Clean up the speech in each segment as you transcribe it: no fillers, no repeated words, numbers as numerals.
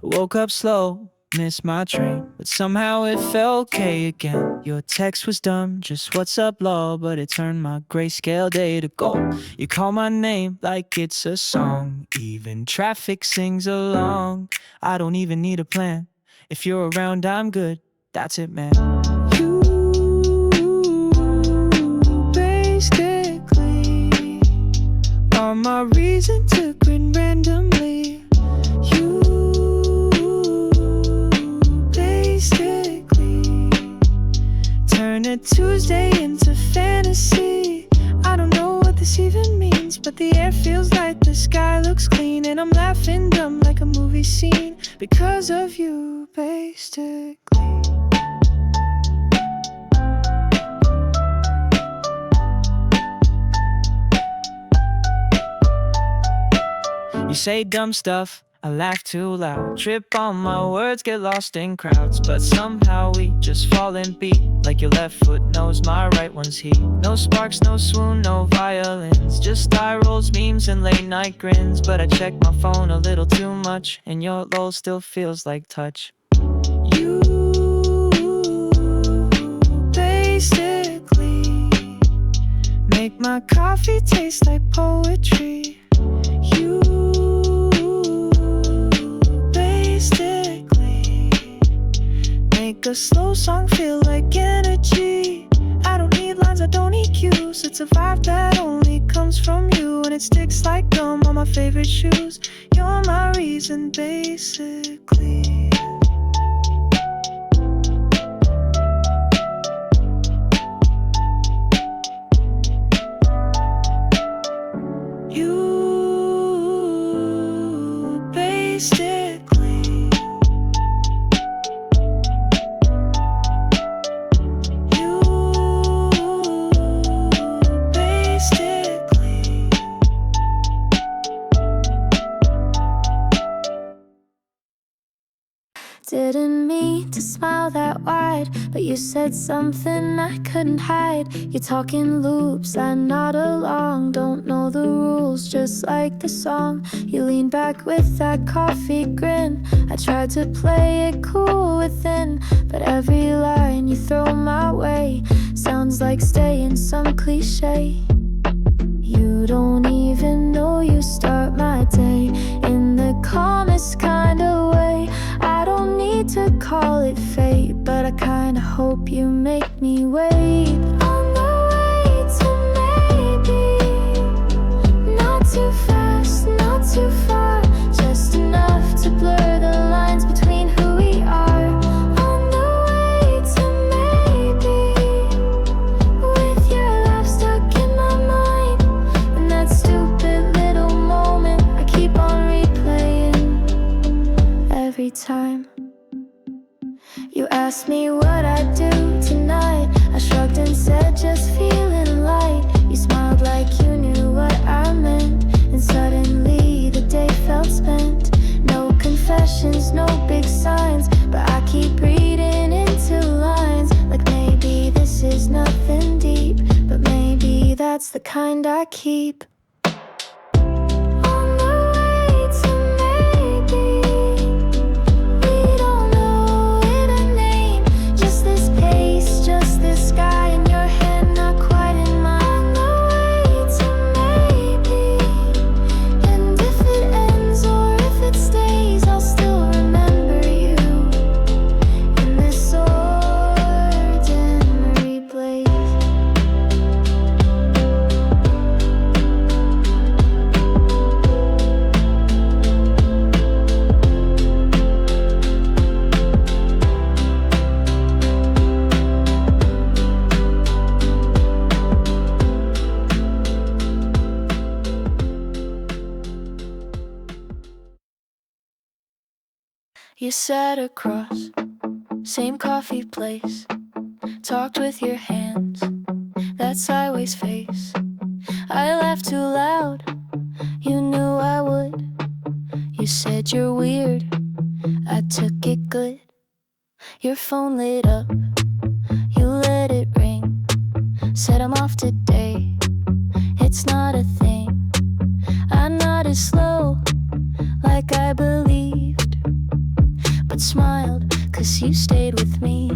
Woke up slow, missed my train, but somehow it felt okay again. Your text was dumb, just what's up, love, but it turned my grayscale day to gold. You call my name like it's a song, even traffic sings along. I don't even need a plan. If you're around, I'm good. That's it, man. You basically are my reason to grin randomly. You basically turn a Tuesday into fantasy. I don't know what this even means, but the air feels light, the sky looks clean, and I'm laughing dumb like a movie scene because of you, basically. You say dumb stuff, I laugh too loud, trip on my words, get lost in crowds, but somehow we just fall and beat, like your left foot knows my right one's heat. No sparks, no swoon, no violins, just eye rolls, memes, and late night grins. But I check my phone a little too much, and your lol still feels like touch. You basically make my coffee taste like poetry. You make a slow song feel like energy. I don't need lines, I don't need cues. It's a vibe that only comes from you, and it sticks like gum on my favorite shoes. You're my reason, basically. You basically didn't mean to smile that wide, but you said something I couldn't hide. You're talking loops, I nod along. Don't know the rules, just like the song. You lean back with that coffee grin. I tried to play it cool within, but every line you throw my way sounds like staying some cliche. You don't even know you start my day in the calmest kind of way. I don't need to call it fate, but I kinda hope you make me wait. On the way to maybe, not too fast, not too far, just enough to blur the lines between who we are. On the way to maybe, with your laugh stuck in my mind, and that stupid little moment I keep on replaying every time. You asked me what I'd do tonight. I shrugged and said just feeling light. You smiled like you knew what I meant, and suddenly the day felt spent. No confessions, no big signs, but I keep reading into lines like maybe this is nothing deep, but maybe that's the kind I keep. You sat across, same coffee place, talked with your hands, that sideways face. I laughed too loud, you knew I would. You said you're weird, I took it good. Your phone lit up, you let it ring, said I'm off today, it's not a thing. I nodded slow, like I believed. but smiled, 'cause you stayed with me.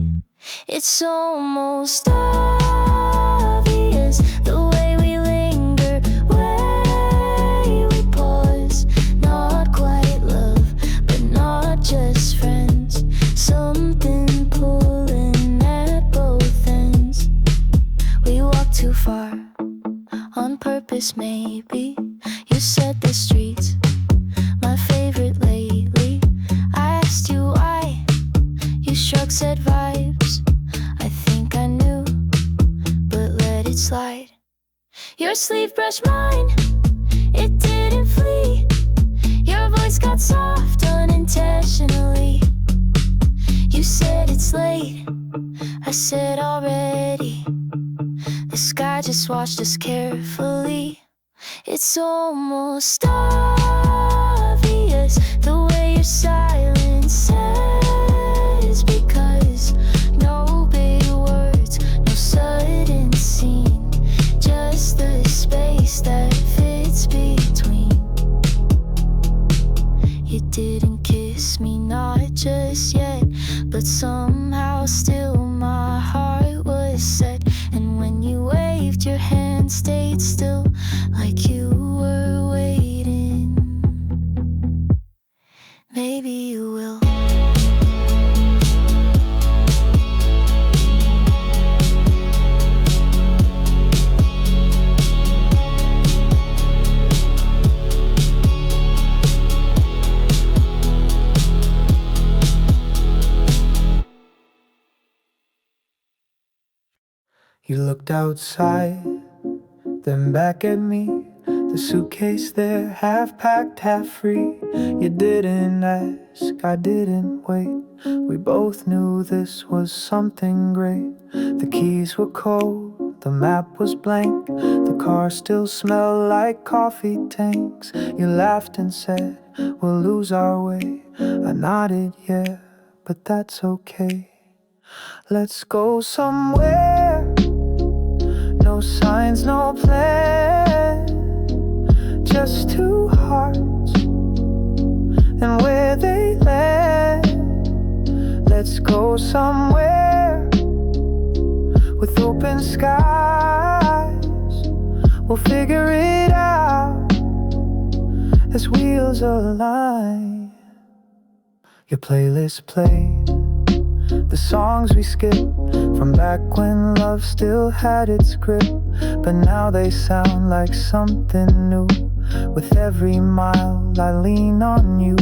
It's almost obvious, the way we linger, way we pause. Not quite love, but not just friends. Something pulling at both ends. We walk too far, on purpose maybe. You said the streets, my favorite lately. I asked you why, you shrugged, said vibes. I think I knew, but let it slide. Your sleeve brushed mine, it didn't flee. Your voice got soft unintentionally. You said it's late, I said already. The sky just watched us carefully. It's almost obvious, the way your silence says, because no big words, no sudden scene, just the space that fits between. You didn't kiss me, not just yet, but somehow still my heart was set. And when you waved, your hand stayed still, like you were waiting. Maybe you will. You looked outside, then back at me. The suitcase there, half packed, half free. You didn't ask, I didn't wait. We both knew this was something great. The keys were cold, the map was blank. The car still smelled like coffee tanks. You laughed and said, we'll lose our way. I nodded, yeah, but that's okay. Let's go somewhere. No signs, no plan, just two hearts, and where they land. Let's go somewhere with open skies. We'll figure it out as wheels align. Your playlist played the songs we skipped from back when love still had its grip, but now they sound like something new. With every mile I lean on you.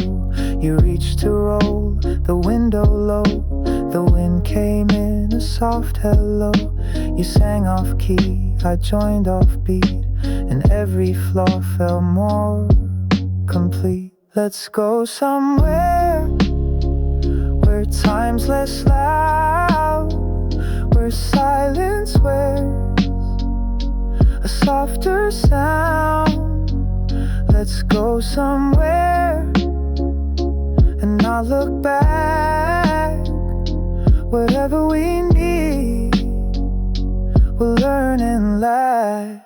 You reached to roll the window low. The wind came in a soft hello. You sang off key, I joined off beat, and every flaw felt more complete. Let's go somewhere where time's less loud, where silence wears a softer sound. Let's go somewhere and not look back. Whatever we need, we'll learn and laugh.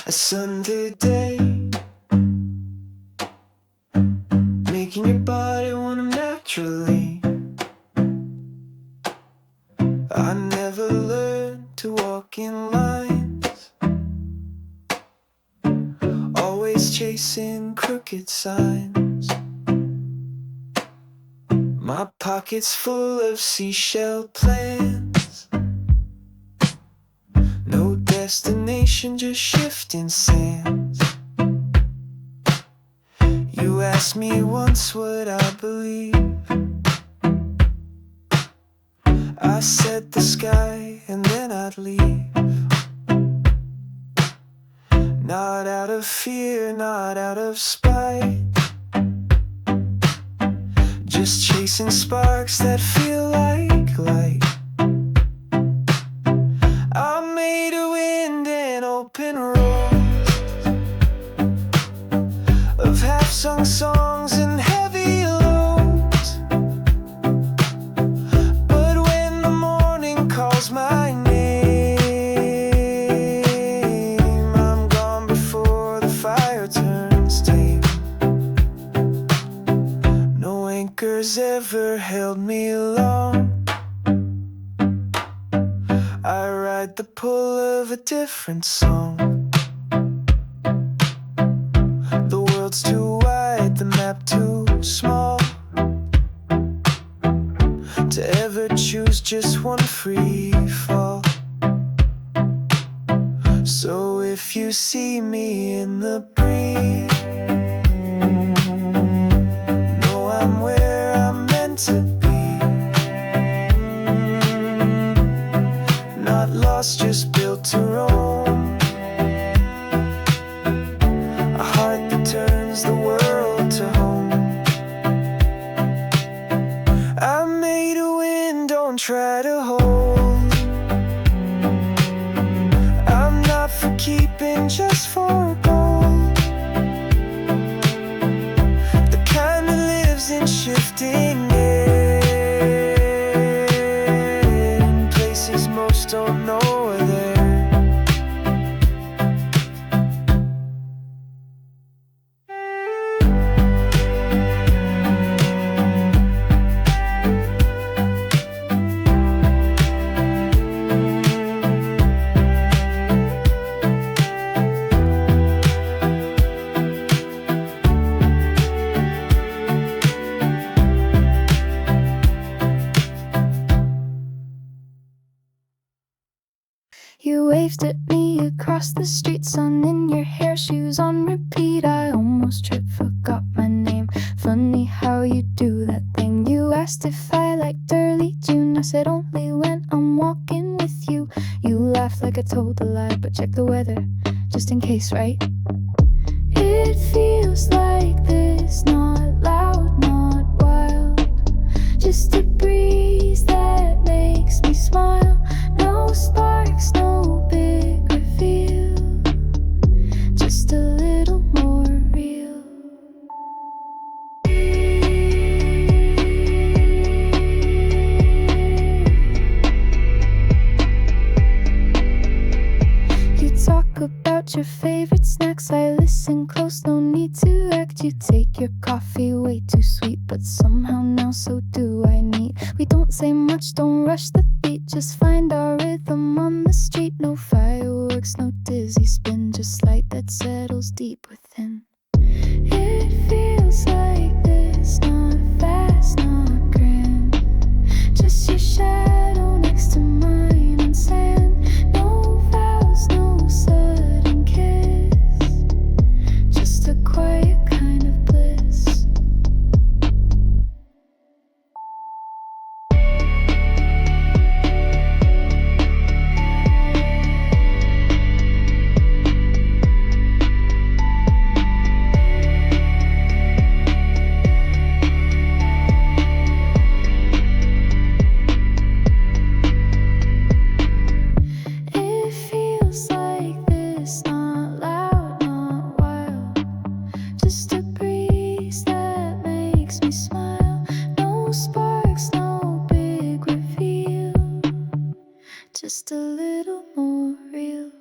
A Sunday day, making your body want 'em naturally. I never learned to walk in lines, always chasing crooked signs. My pockets full of seashell plans, no destination, just shifting sands. You asked me once what I believe. I said the sky and then I'd leave. Not out of fear, not out of spite, just chasing chasing sparks that feel like light. I made a wind and open roads of half-sung songs and heavy loads. But when the morning calls my name, I'm gone before the fire turns tame. No anchors ever held me long. I ride the pull of a different song. The world's too wide, the map too small to ever choose just one free fall. So if you see me in the breeze, know I'm where I'm meant to be. Not lost, just built to roam. A heart that turns the world to home. I made a wind, don't try to hold. I'm not for keeping, just for gold. The kind that lives in shifting air, in places most don't know are there. You waved at me across the street, sun in your hair, shoes on repeat. I almost tripped, forgot my name. Funny how you do that thing. You asked if I liked early June. I said only when I'm walking with you. You laughed like I told a lie, but check the weather, just in case, right? It feels like this, not loud, not wild. Just a breeze that makes me smile. No sparks, no big reveal, just a little more real. You talk about your favorite snacks, I listen close, no need to act. You take your coffee way too sweet, but somehow now so do I need. We don't say much, don't rush the beat, just find our rhythm on the street. No fireworks, no dizzy spin, just light that settles deep within. It feels like this, not fast, not grand, just your shadow next to mine on sand. No vows, no sudden kiss, just a quiet kind of bliss. It feels like this, not loud, not wild, just a breeze that makes me smile. No sparks, no big reveal, just a little more real.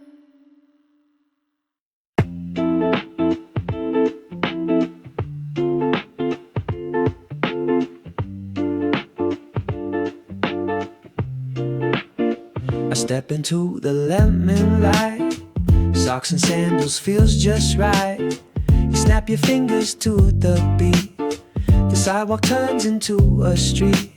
I step into the lemon light, socks and sandals feels just right. You snap your fingers to the beat, the sidewalk turns into a street.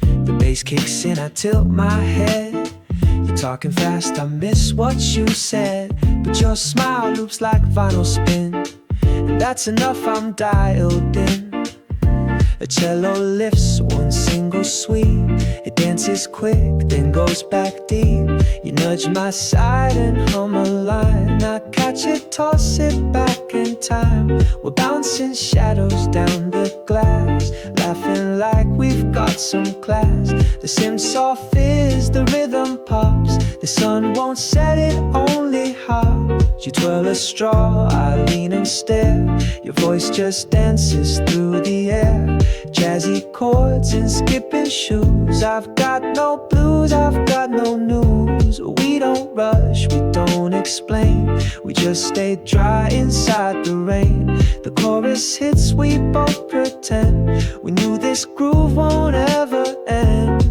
The bass kicks in, I tilt my head. You're talking fast, I miss what you said, but your smile loops like vinyl spin, and that's enough, I'm dialed in. A cello lifts one single sweep, it dances quick, then goes back deep. You nudge my side and hum a line, I catch it, toss it back time. We're bouncing shadows down the glass, laughing like we've some class. The sim soft is the rhythm pops. The sun won't set, it only hops. You twirl a straw, I lean and stare. Your voice just dances through the air. Jazzy chords and skipping shoes. I've got no blues, I've got no news. We don't rush, we don't explain. We just stay dry inside the rain. The chorus hits, we both pretend. We knew this groove won't ever end.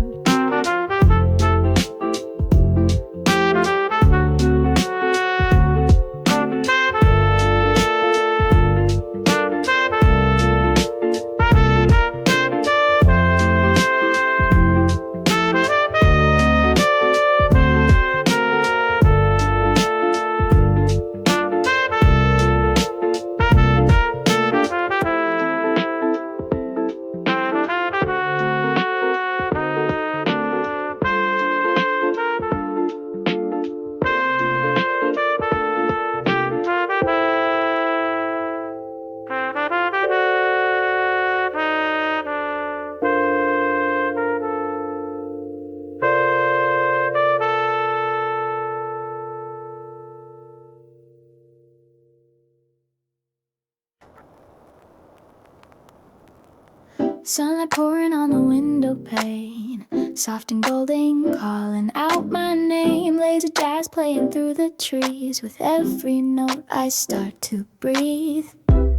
Sunlight pouring on the window pane, soft and golden, calling out my name. Lazy jazz playing through the trees. With every note I start to breathe.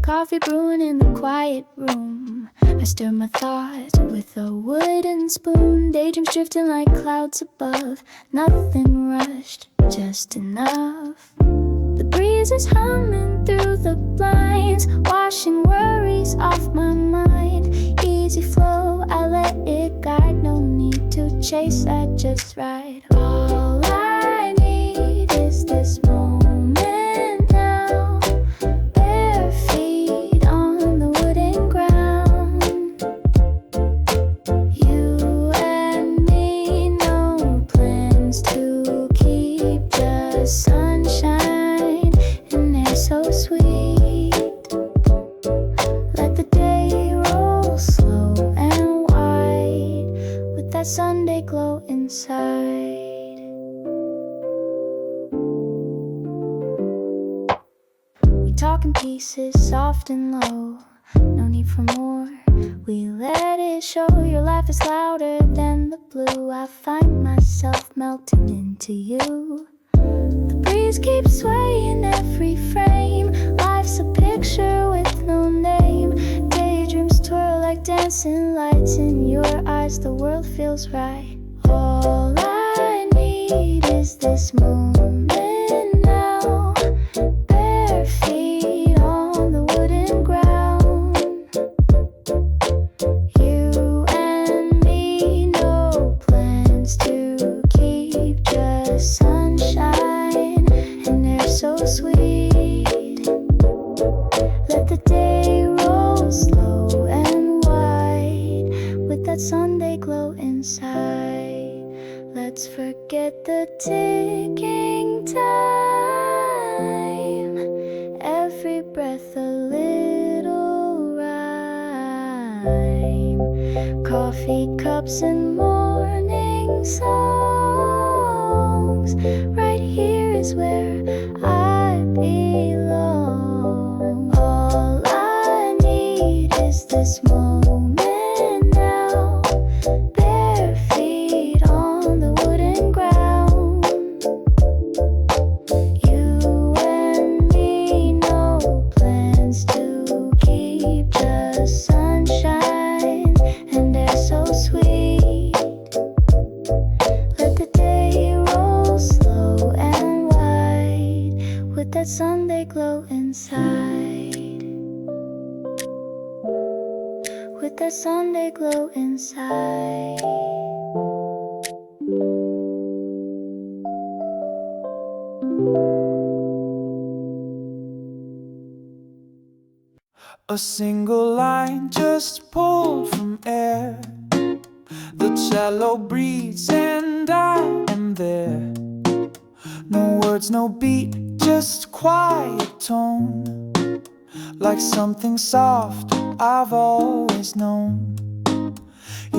Coffee brewing in the quiet room. I stir my thoughts with a wooden spoon. Daydreams drifting like clouds above. Nothing rushed, just enough. The breeze is humming through the blinds, washing worries off my mind. Easy flow, I let it guide. No need to chase, I just ride. All I need is this moment now. Bare feet on the wooden ground. You and me, no plans to keep, just sunshine and air so sweet. Let the day roll slow and wide, with that Sunday glow inside. We talk in pieces, soft and low. No need for more, we let it show. Your laugh is louder than the blue. I find myself melting into you. The breeze keeps swaying every frame. Life's a picture with no name. Daydreams twirl like dancing lights. In your eyes the world feels right. All I need is this moment now. Bare feet on the wooden ground. You and me, no plans to keep, just sunshine and air so sweet. Let the day roll slow and wide, with that Sunday glow inside. Let's forget the ticking time. Every breath a little rhyme. Coffee cups and morning songs. Right here is where I belong. All I need is this moment now. Bare feet on the wooden ground. You and me, no plans to keep, just sunshine and air so sweet. Let the day roll slow and wide, with that Sunday glow inside. With that Sunday glow inside. A single line just pulled from air. The cello breathes and I am there. No words, no beat, just quiet tone. Like something soft I've always known.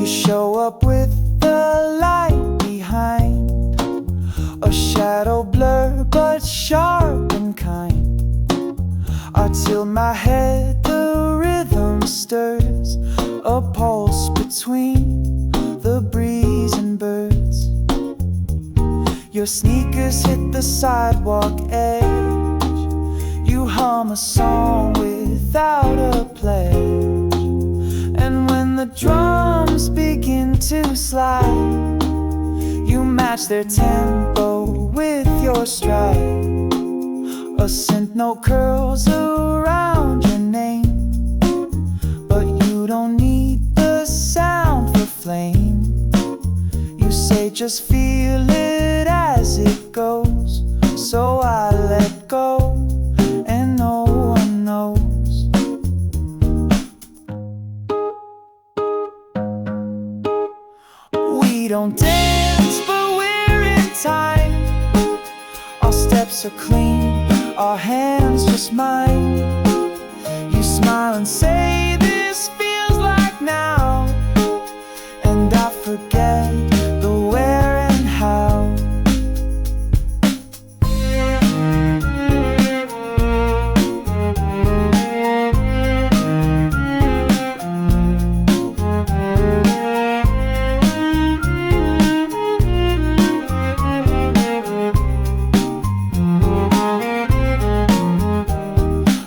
You show up with the light behind, a shadow blur but sharp and kind. I tilt my head, the rhythm stirs, a pulse between the breeze and birds. Your sneakers hit the sidewalk edge, you hum a song without a pledge. And when the drums begin to slide, you match their tempo with your stride. A scent note curls around your name, but you don't need the sound for flame. You say just feel it as it goes, so I let go and no one knows. We don't dance but we're in time. Our steps are clean, our hands just mine. You smile and say this feels like now, and I forget the where and how.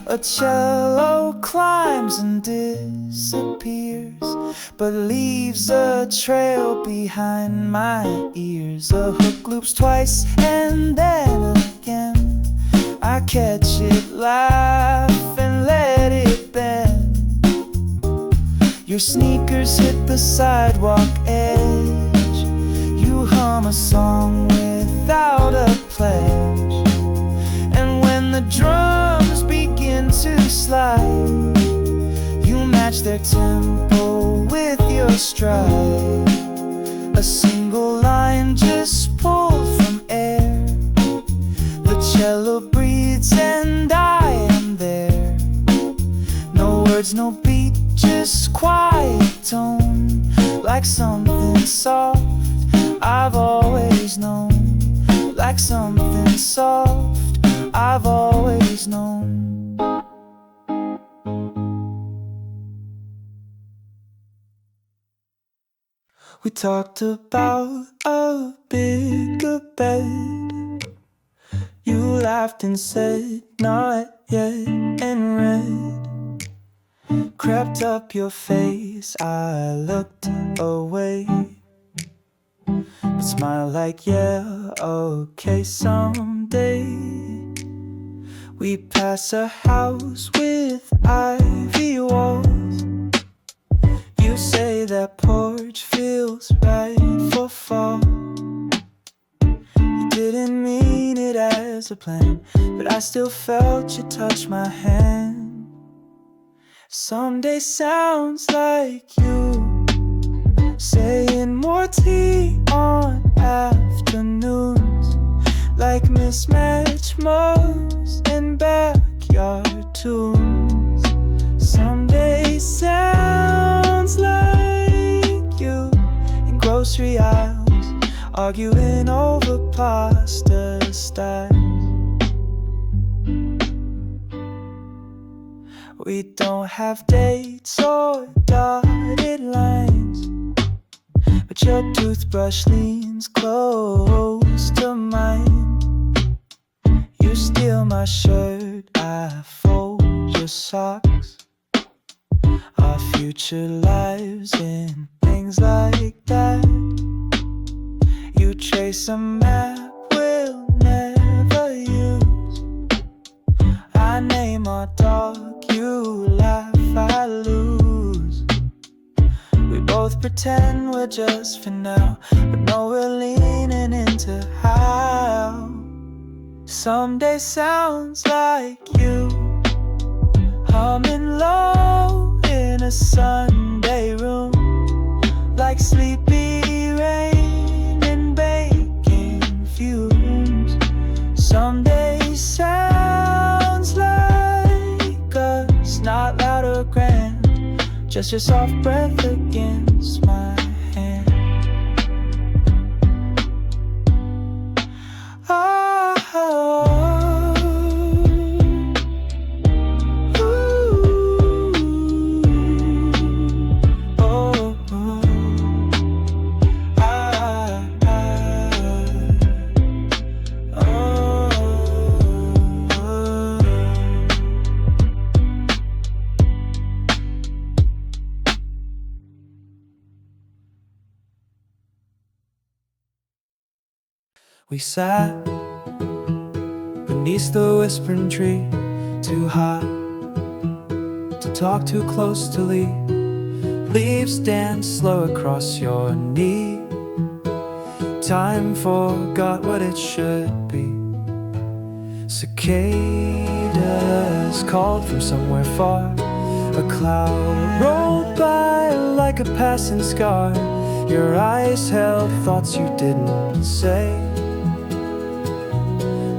A cello climbs and disappears, but leaves a trail behind my ears. A hook loops twice and then again, I catch it, laugh and let it bend. Your sneakers hit the sidewalk edge, you hum a song without a pledge. And when the drums begin to slide, you match their tempo with your stride. A single line just pulled from air, the cello breathes and I am there. No words, no beat, just quiet tone, like something soft I've always known, like something soft I've always known. We talked about a bigger bed. You laughed and said, not yet, and red crept up your face. I looked away, but smiled like, yeah, okay, someday. We pass a house with ivy walls. You say that porch feels right for fall. You didn't mean it as a plan, but I still felt you touch my hand. Someday sounds like you saying more tea on afternoons, like mismatched mugs and backyard tunes. Someday sounds like you in grocery aisles, arguing over pasta styles. We don't have dates or dotted lines, but your toothbrush leans close to mine. You steal my shirt, I fold your socks. Our future lives in things like that. You trace a map we'll never use. I name our dog, you laugh, I lose. We both pretend we're just for now, but no, we're leaning into how someday sounds like you, humming low in a Sunday room, like sleepy rain and baking fumes. Someday sounds like us, not loud or grand, just your soft breath against mine. We sat beneath the whispering tree, too high to talk, too close to leave. Leaves dance slow across your knee. Time forgot what it should be. Cicadas called from somewhere far. A cloud rolled by like a passing scar. Your eyes held thoughts you didn't say,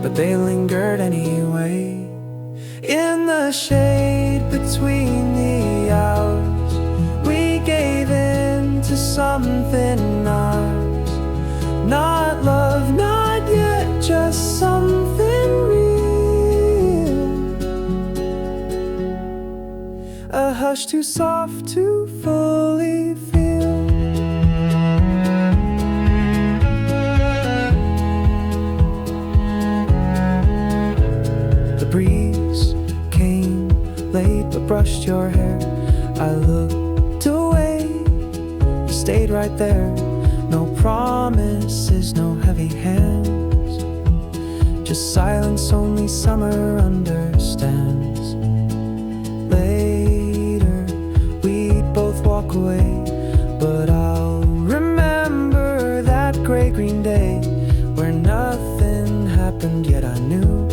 but they lingered anyway. In the shade between the hours, we gave in to something ours. Not love, not yet, just something real. A hush too soft to fully feel. The breeze came late but brushed your hair. I looked away, you stayed right there. No promises, no heavy hands, just silence only summer understands. Later we'd both walk away, but I'll remember that gray-green day where nothing happened, yet I knew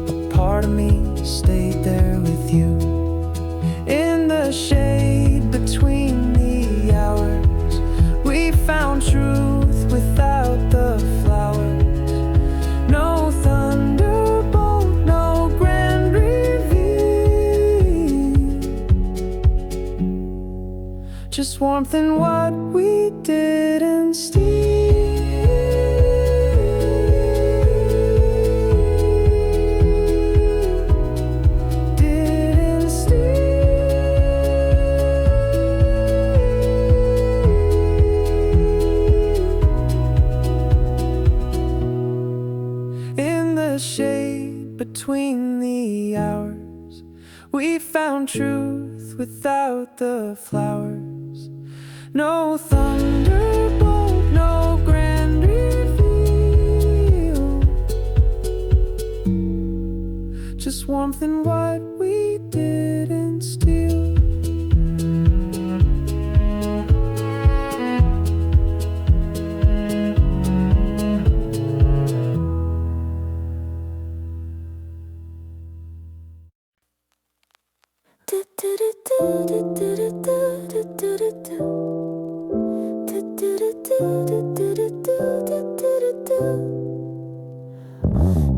a part of me stayed there with you. In the shade between the hours, we found truth without the flowers. No thunderbolt, no grand reveal, just warmth in what we didn't steal. Between the hours, we found truth without the flowers. No thunderbolt, no grand reveal, just warmth in what we didn't steal.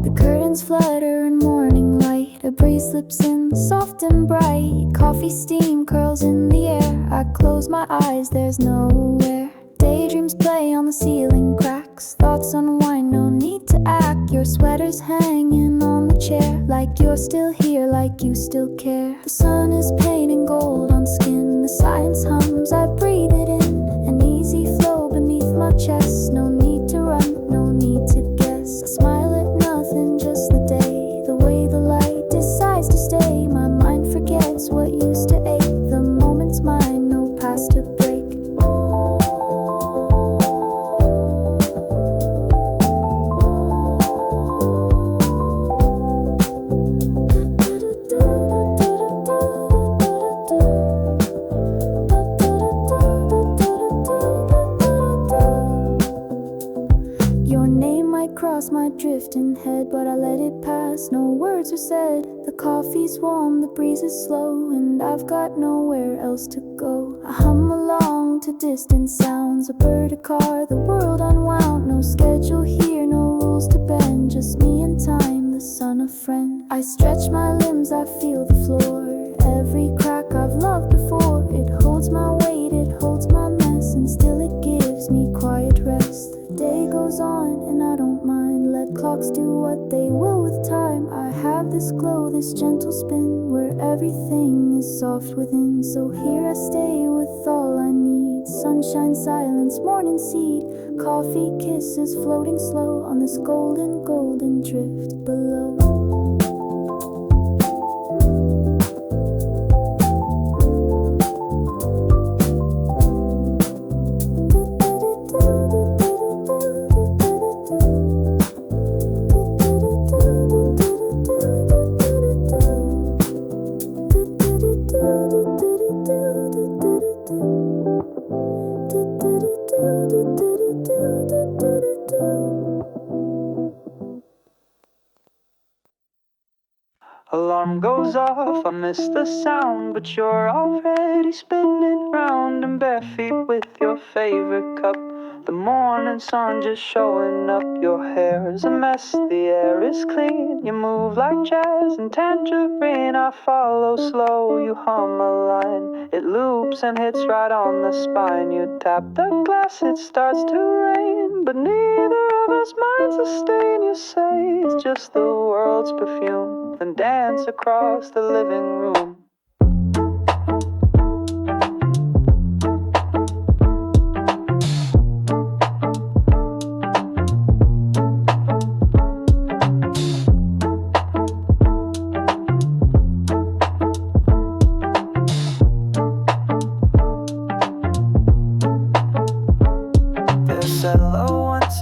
The curtains flutter in morning light. A breeze slips in, soft and bright. Coffee steam curls in the air. I close my eyes, there's nowhere. Daydreams play on the ceiling cracks. Thoughts unwind, no need to act. Your sweater's hanging on the chair, like you're still here, like you still care. The sun is painting gold on skin. The science hums, I breathe it in. An easy flow beneath my chest. No need to run, no need to guess. I smile at nothing, just the day. The way the light decides to stay. My mind forgets what used to ache. The moment's mine, no past to break. My drifting head, but I let it pass. No words are said. The coffee's warm, the breeze is slow, and I've got nowhere else to go. I hum along to distant sounds. A bird, a car, the world unwound. No schedule here, no rules to bend. Just me and time, the sun a friend. I stretch my limbs, I feel the floor. Every crack I've loved before. It holds my weight, it holds my mess, and still it gives me quiet rest. The day goes on and I don't mind. Let clocks do what they will with time. I have this glow, this gentle spin, where everything is soft within. So here I stay with all I need. Sunshine, silence, morning seed. Coffee kisses floating slow on this golden, golden drift below. goes off. I miss the sound, but you're already spinning round in bare feet with your favorite cup. The morning sun just showing up. Your hair is a mess, the air is clean. You move like jazz and tangerine. I follow slow, you hum a line. It loops and hits right on the spine. You tap the glass, it starts to rain, but neither of us minds a stain. You say it's just the world's perfume, then dance across the living room.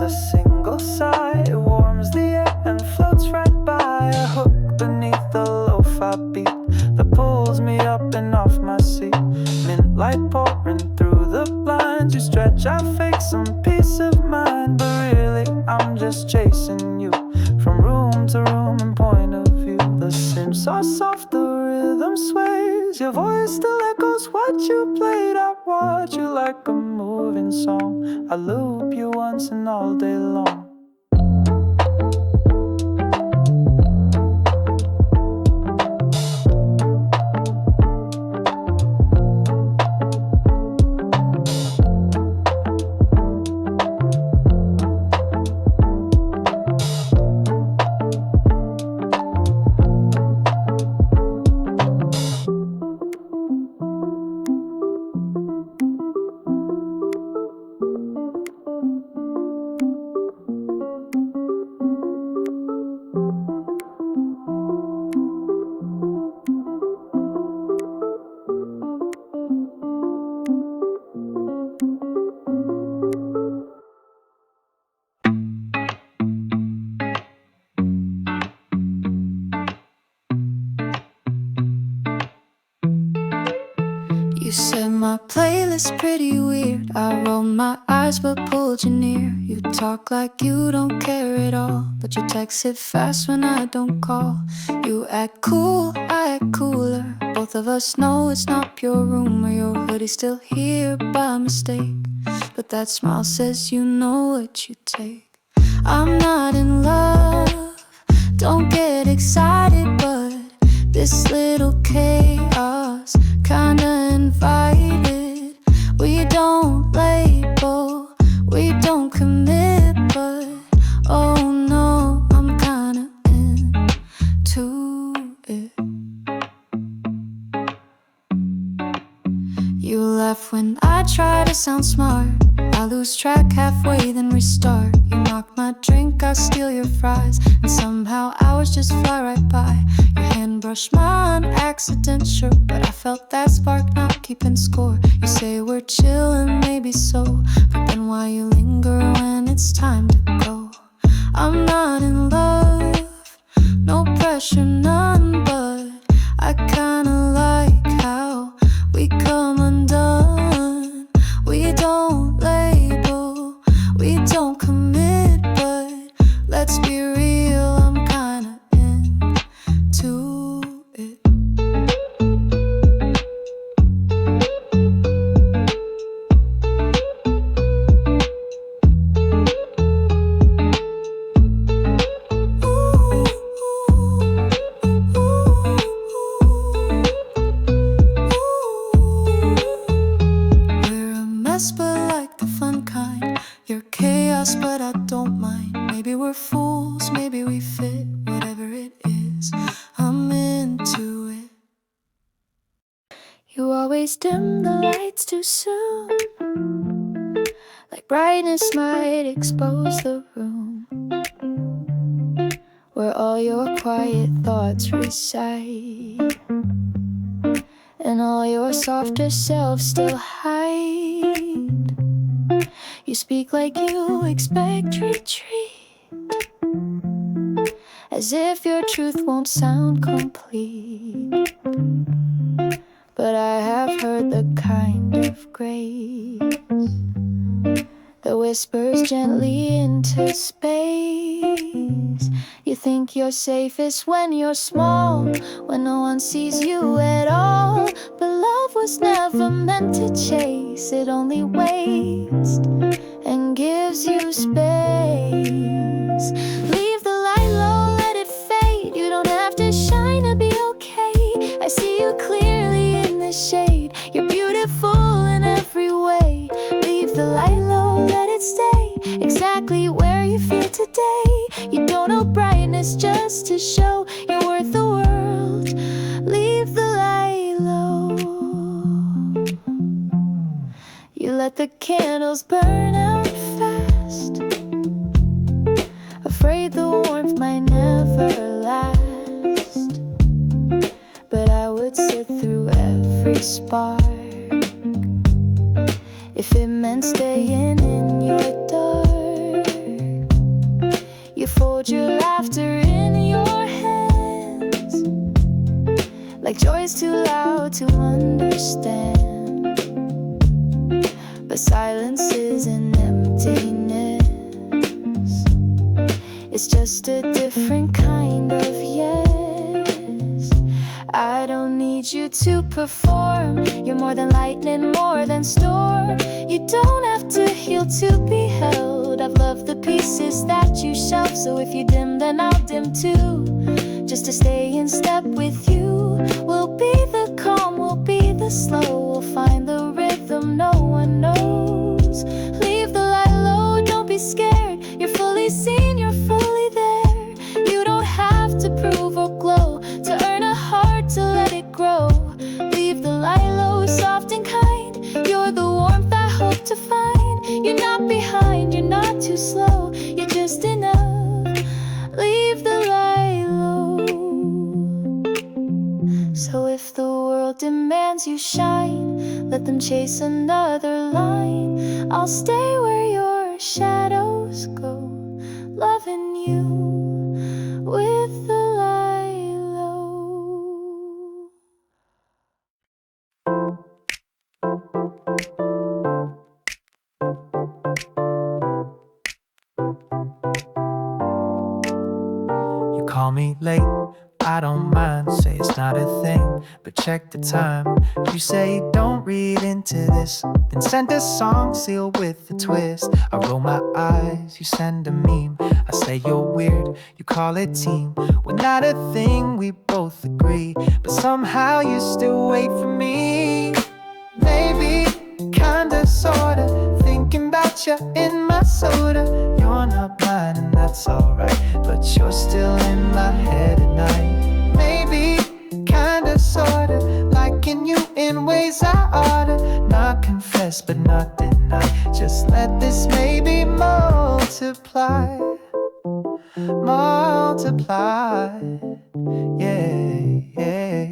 A single sigh, it warms the air and floats right by. A hook beneath the lo-fi beat that pulls me up and off my seat. Mint light pouring through the blinds. You stretch, I fake some peace of mind, but really I'm just chasing you from room to room and point of view. The synths are soft, the rhythm sways. Your voice still echoes what you played. I watch you like a moving song. I loop you once and all day long. You said my playlist pretty weird. I rolled my eyes but pulled you near. You talk like you don't care at all, but you text it fast when I don't call. You act cool, I act cooler. Both of us know it's not pure rumor. Your hoodie's still here by mistake, but that smile says you know what you take. I'm not in love, don't get excited, but this little chaos kinda invited. We don't label, we don't commit, but oh no, I'm kinda into it. You laugh when I try to sound smart. I lose track halfway, then restart. You knock my drink, I steal your fries, and somehow hours just fly right by. Your hand brushed mine, accident, sure, but I felt that spark, not keeping score. You say we're chillin', maybe so, but then why you linger when it's time to go? I'm not in love, no pressure, none, but I kinda like how we come undone. We don't label, we don't commit, but let's be real, I'm kinda into it. We're a mess, but like the fun kind. You're chaos, but I don't mind. Maybe we're fools, maybe we fit. Whatever it is, I'm into it. You always dim the lights too soon, like brightness might expose the room where all your quiet thoughts reside, and all your softer self still hide. You speak like you expect retreat, as if your truth won't sound complete. But I have heard the kind of grace that whispers gently into space. You think you're safest when you're small, when no one sees you at all. But love was never meant to chase, it only waits and gives you space. Leave the light low, let it fade. You don't have to shine to be okay. I see you clearly in the shade. You're beautiful in every way. Leave the light low, let it stay exactly where you feel today. You don't know brightness just to show you're worth the world. Leave the light low. You let the candles burn out fast, afraid the warmth might never last. But I would sit through every spark if it meant staying in your dark. You fold your laughter in your hands, like joy's too loud to understand. But silence is an emptiness. It's just a different kind of yes. I don't need you to perform. You're more than lightning, more than storm. You don't have to heal to be held. I've loved the pieces that you shelf. So if you dim, then I'll dim too, just to stay in step with you. We'll be the calm, we'll be the slow. We'll find the rhythm no one knows. Leave the light low, don't be scared. You're fully seen, you're fully there. You don't have to prove or glow to earn a heart, to let it grow. Leave the light low, soft and kind. You're the warmth I hope to find. You're not behind, you're not too slow. You're just enough. Leave the light low. So if the world demands you shine, let them chase another line. I'll stay where your shadows go, loving you with the light low. You call me late, I don't mind, say it's not a thing, but check the time. You say don't read into this, then send a song sealed with a twist. I roll my eyes, you send a meme. I say you're weird, you call it team. We're not a thing, we both agree, but somehow you still wait for me. Maybe, kinda, sorta, thinking about you in my soda. You're not mine and that's alright, but you're still in my head at night. Maybe, kinda, sorta, liking you in ways I oughta not confess but not deny. Just let this maybe multiply, multiply, yeah, yeah.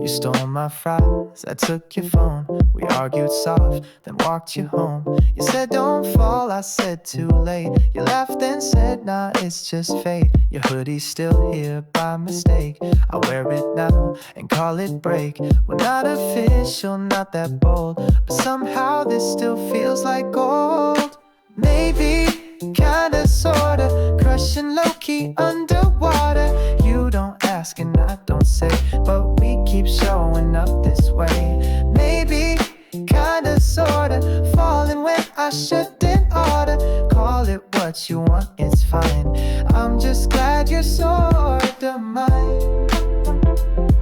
You stole my fries, I took your phone. We argued soft, then walked you home. You said don't fall, I said too late. You laughed and said nah, it's just fate. Your hoodie's still here by mistake. I wear it now and call it break. We're not official, not that bold, but somehow this still feels like gold. Maybe, kinda, sorta, crushing low-key underwater. You don't ask and I don't say, but we keep showing up this way. Maybe, kinda, sorta, falling when I shouldn't oughta. Call it what you want, it's fine. I'm just glad you're sorta mine.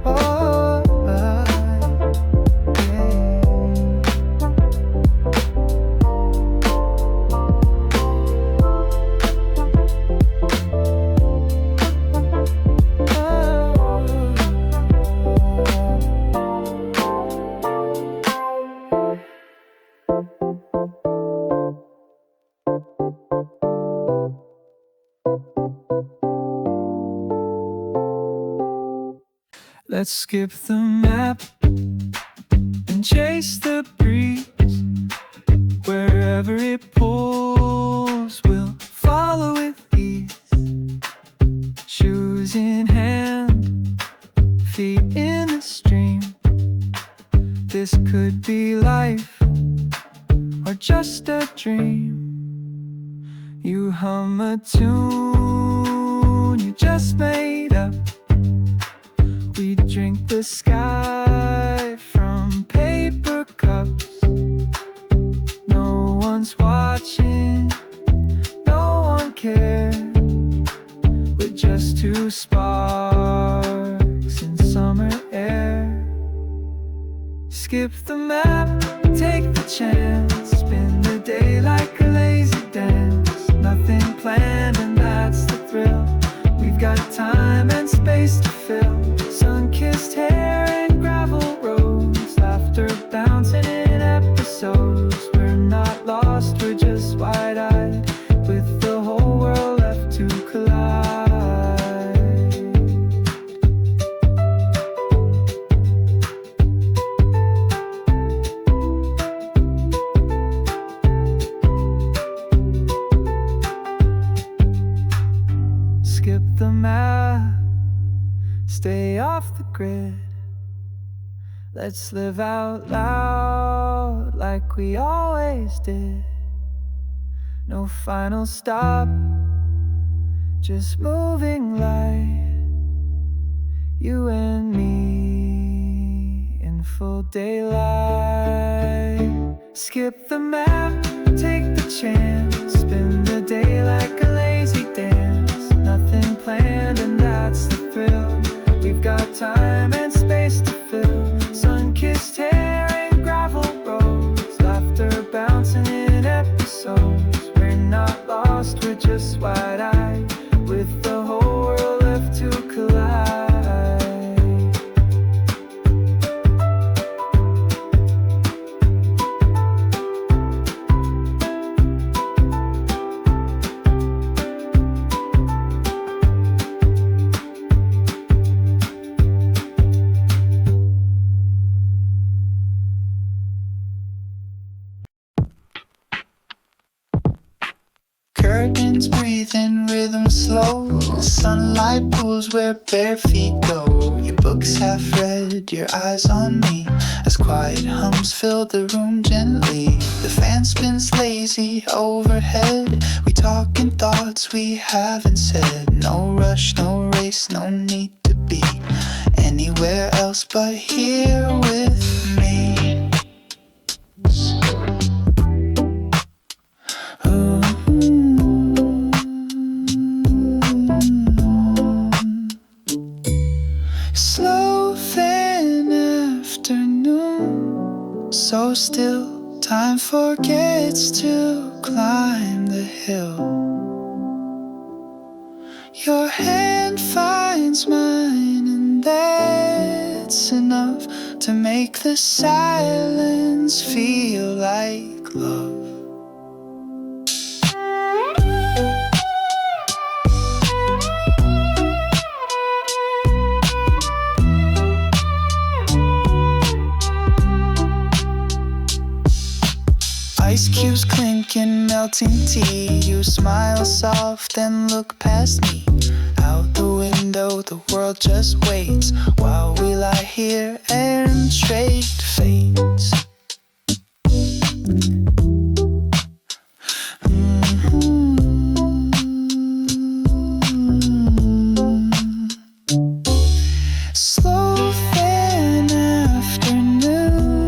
Oh, yeah. Let's skip the map and chase the breeze. Wherever it pulls, we'll follow with ease. Shoes in hand, feet in the stream. This could be life or just a dream. You hum a tune you just made up. We drink the sky from paper cups. No one's watching, no one cares. We're just two sparks in summer air. Skip the map, take the chance. Spin the day like a lazy dance. Nothing planned and that's the thrill. We've got time and space to fill. Sun-kissed hair and gravel roads. Laughter bouncing in episodes. We're not lost, we're just wide-eyed, with the whole world left to collide. Skip the map, stay off the grid. Let's live out loud like we always did. No final stop, just moving light. You and me in full daylight. Skip the map, take the chance. Spin the day like a lazy dance. Nothing planned and that's the thrill. We've got time and space to fill. Sun-kissed hair and gravel roads. Laughter bouncing in episodes. We're not lost, we're just wide-eyed, with the whole world left to collide. Curtains breathe in rhythm slow. Sunlight pools where bare feet go. Your books half read, your eyes on me, as quiet hums fill the room gently. The fan spins lazy overhead. We talk in thoughts we haven't said. No rush, no race, no need to be anywhere else but here with me. Slow thin afternoon, so still time forgets to climb the hill. Your hand finds mine and that's enough to make the silence feel like love. Ice cubes clinking, melting tea. You smile soft and look past me. Out the window, the world just waits while we lie here and trade fates. Slow thin afternoon,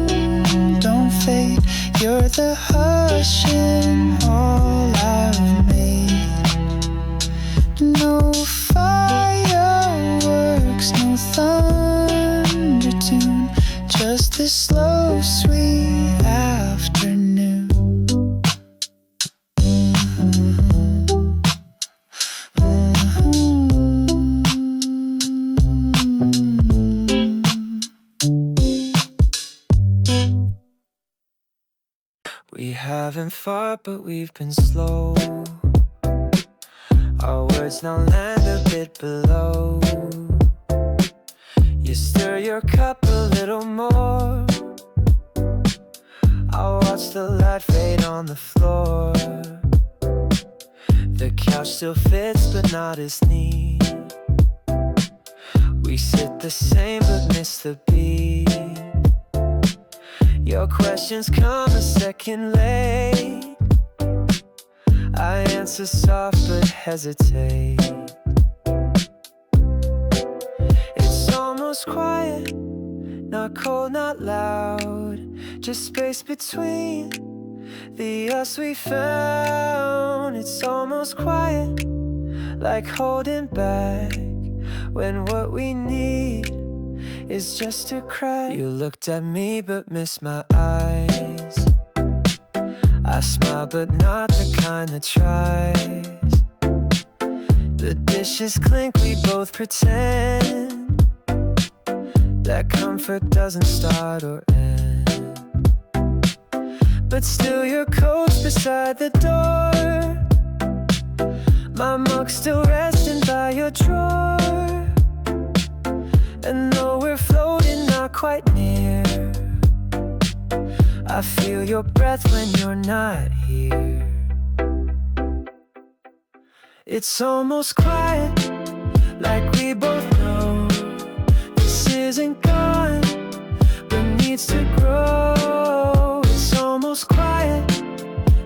don't fade. You're the hush in all I've made. No fireworks, no thunder tune, just this slow, sweet afternoon. We haven't fought, but we've been slow. Our words now land a bit below. You stir your cup a little more. I watch the light fade on the floor. The couch still fits, but not as neat. We sit the same, but miss the beat. Your questions come a second late. I answer soft but hesitate. It's almost quiet, not cold, not loud, just space between the us we found. It's almost quiet, like holding back when what we need is just to cry. You looked at me but missed my eyes. I smile but not the kind that tries. The dishes clink, we both pretend that comfort doesn't start or end. But still your coat's beside the door, my mug's still resting by your drawer. And though we're floating not quite near, I feel your breath when you're not here. It's almost quiet, like we both know this isn't gone, but needs to grow. It's almost quiet,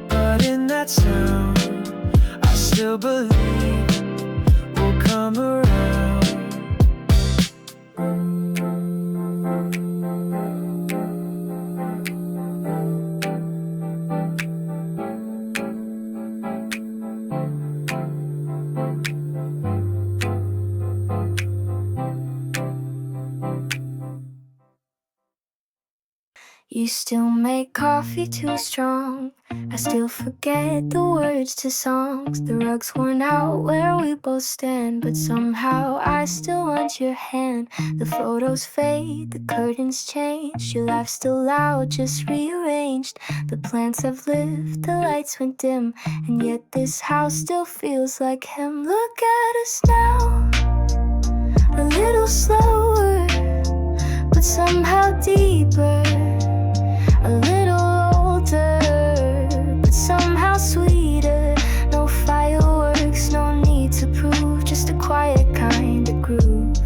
but in that sound I still believe we'll come around. You still make coffee too strong. I still forget the words to songs. The rug's worn out where we both stand, but somehow I still want your hand. The photos fade, the curtains change. Your laugh still loud, just rearranged. The plants have lived, the lights went dim, and yet this house still feels like him. Look at us now, a little slower, but somehow deeper. A little older, but somehow sweeter. No fireworks, no need to prove, just a quiet kind of groove.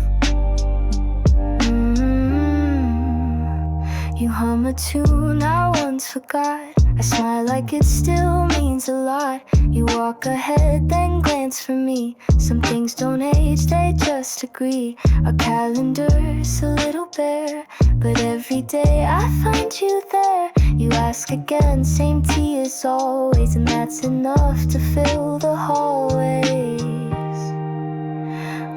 You hum a tune I once forgot. I smile like it still means a lot. You walk ahead, then glance for me. Some things don't age, they just agree. Our calendar's a little bare, but every day I find you there. You ask again, same tea as always, and that's enough to fill the hallways.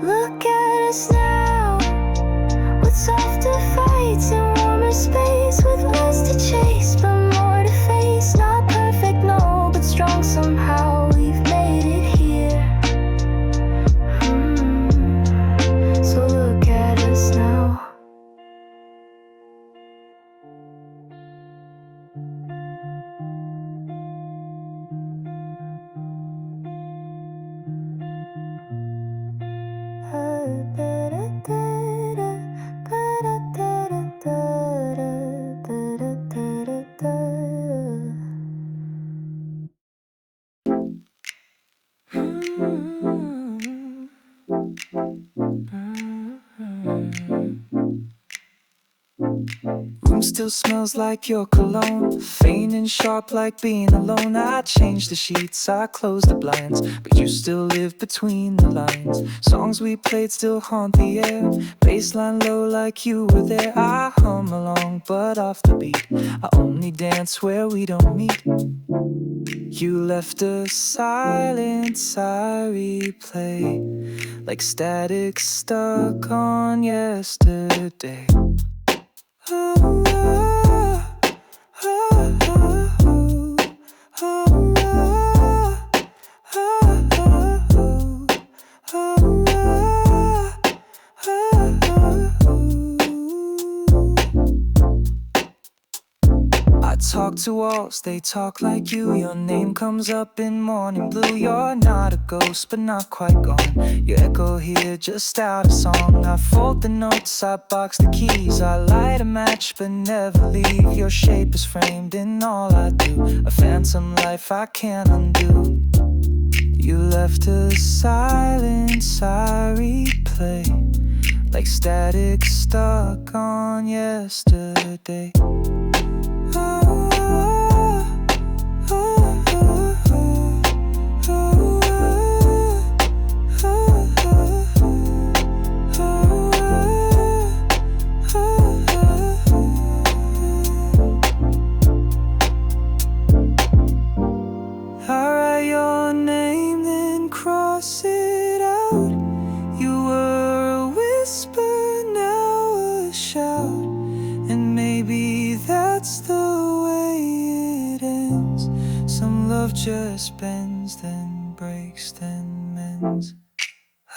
Look at us now, with softer fights and warmer space, with less to chase but more to face. Not perfect, no, but strong somehow. We've made it here. So look at us now. Room still smells like your cologne, faint and sharp like being alone. I changed the sheets, I closed the blinds, but you still live between the lines. Songs we played still haunt the air, bassline low like you were there. I hum along but off the beat, I only dance where we don't meet. You left a silence I replay, like static stuck on yesterday. I talk to walls, they talk like you. Your name comes up in morning blue. You're not a ghost, but not quite gone. You echo here, just out of song. I fold the notes, I box the keys. I light a match, but never leave. Your shape is framed in all I do, a phantom life I can't undo. You left a silence I replay, like static stuck on yesterday. that's the way it ends. Some love just bends, then breaks, then mends.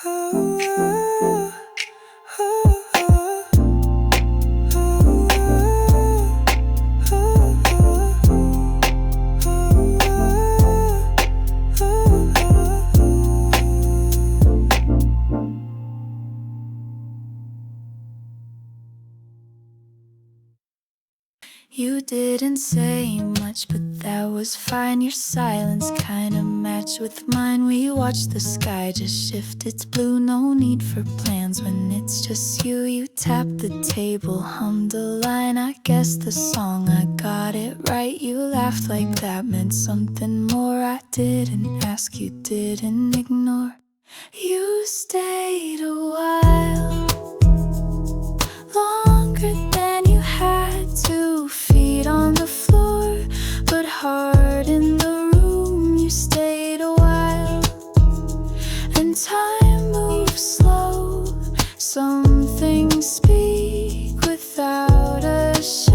Oh, oh, oh, oh, oh, You didn't say much, but that was fine. Your silence kinda matched with mine. We watched the sky just shift its blue. No need for plans when it's just you. You tapped the table, hummed a line. I guess the song, I got it right. You laughed like that meant something more. I didn't ask, you didn't ignore. You stayed a while, longer than you had to. Feet on the floor, but heart in the room. You stayed a while, and time moves slow. Some things speak without a show.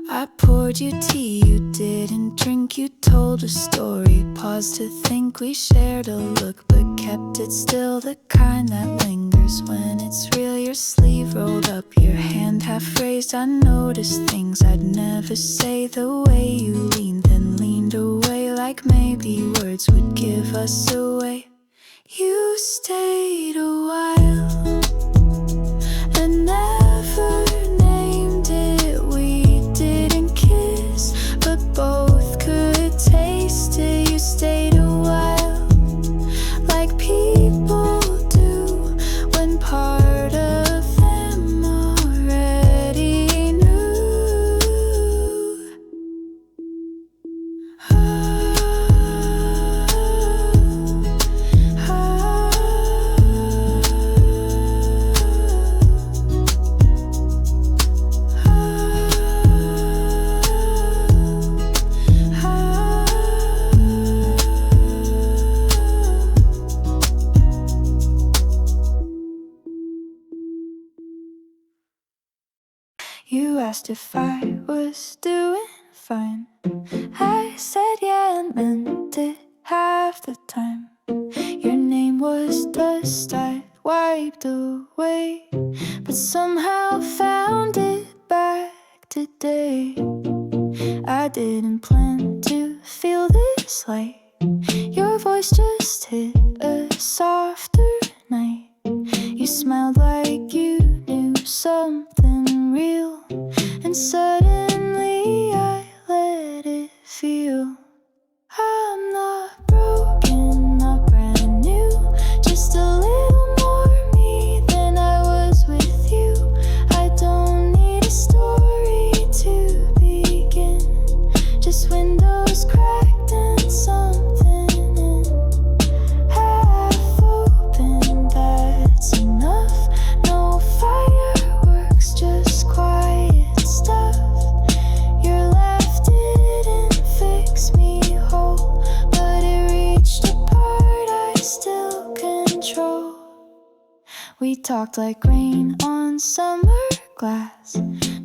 I poured you tea, you didn't drink. You told a story, paused to think. We shared a look, but kept it still. The kind that lingers when it's real. Your sleeve rolled up, your hand half raised. I noticed things I'd never say. The way you leaned, then leaned away, like maybe words would give us away. You stayed a while and never named it. We didn't kiss, but both could taste it. You stayed a while, like people do when part of them already knew. You asked if I was doing fine. I said yeah and meant it half the time. Your name was dust I wiped away, but somehow found it back today. I didn't plan to feel this light. Your voice just hit a softer night. You smiled like you knew something real, and suddenly I let it feel. I'm not broken, not brand new, just a little more me than I was with you. I don't need a story to begin, just windows cracked and something in half open. That's enough. No fireworks, just quiet stuff. Your laugh didn't fix me whole, but it reached a part I still control. We talked like rain on summer glass,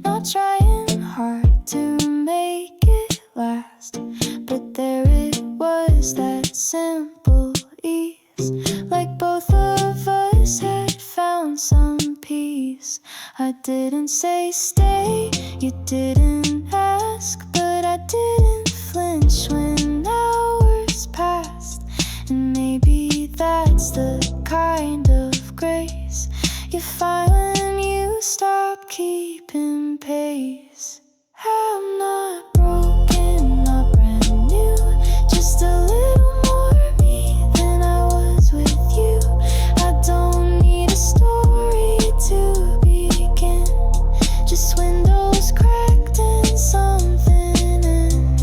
not trying hard to make it last, but there it was, that simple ease, like both of us had found some peace. I didn't say stay, you didn't ask, but I didn't flinch when hours passed. And maybe that's the kind of grace you find when you stop keeping pace. I'm not broken, not brand new, just a little more me than I was with you. I don't need a story to begin, just windows cracked and something in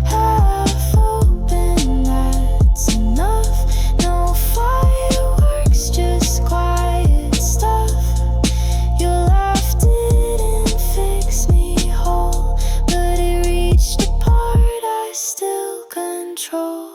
half open. That's enough. No fireworks, just quiet stuff. Your laugh didn't fix me whole, but it reached a part I still control.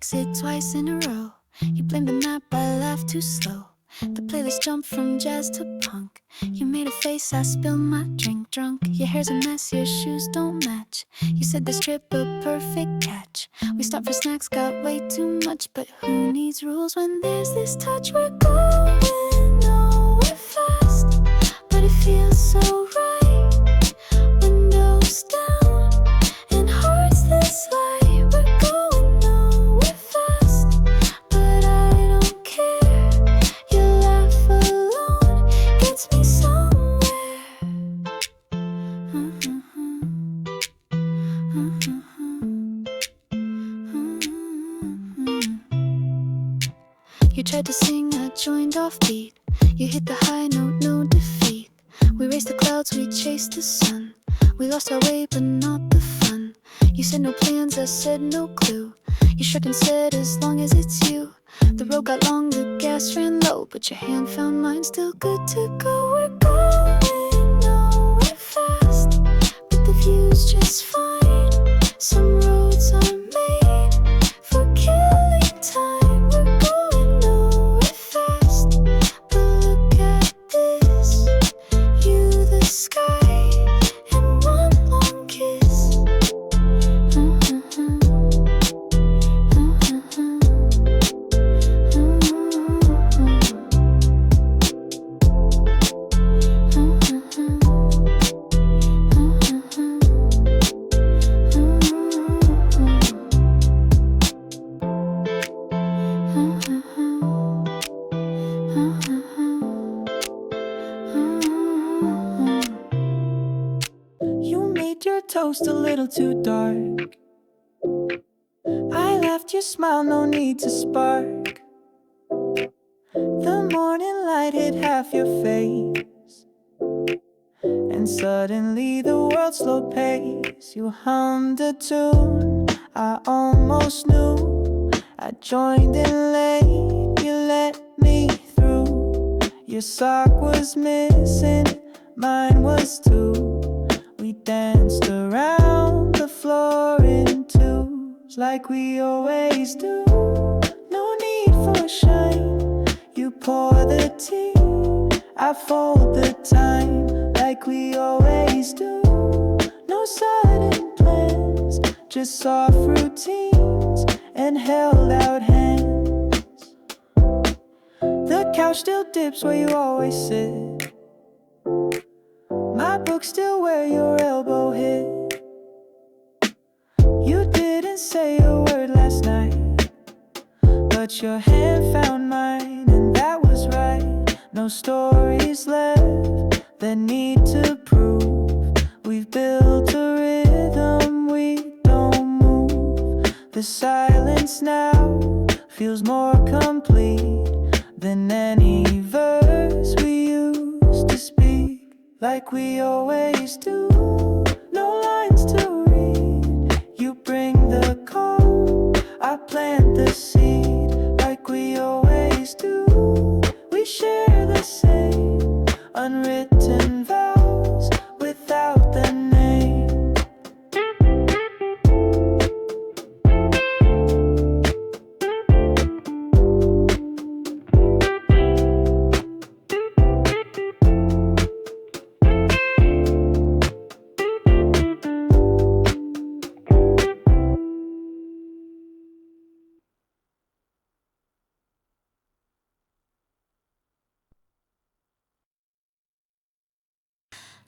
exit twice in a row. You blame the map, I laugh too slow. The playlist jumped from jazz to punk. You made a face, I spilled my drink drunk. Your hair's a mess, your shoes don't match. You said this trip a perfect catch. We stopped for snacks, got way too much. But who needs rules when there's this touch? We're going nowhere fast, but it feels so right. Windows down and hearts this light. We're going nowhere fast, but I don't care. Your laugh alone gets me somewhere. You tried to sing, I joined off beat. You hit the high note, no defeat. We raced the clouds, we chased the sun. We lost our way, but not the fun. You said no plans, I said no clue. You shrugged and said, as long as it's you. The road got long, the gas ran low, but your hand found mine, still good to go. We're going nowhere fast, but the view's just fine. Some roads are made for killing time. We're going nowhere fast, but look at this. You, the sky, and one long kiss. You made your toast a little too dark. I left your smile, no need to spark. The morning light hit half your face, and suddenly the world slowed pace. You hummed a tune I almost knew. I joined in late, you let me through. Your sock was missing, mine was too. We danced around the floor in twos, like we always do. No need for shine. You pour the tea, I fold the time, like we always do. No sudden plans, just soft routines and held out hands. The couch still dips where you always sit. My book's still where your elbow hit. You didn't say a word last night, but your hand found mine, and that was right. No stories left that need to prove. We've built a rhythm, we don't move. The silence now feels more complete than any verse we used to speak. Like we always do, no lines to read. You bring the calm, I plant the seed. Like we always do, we share the same unwritten vows without the name.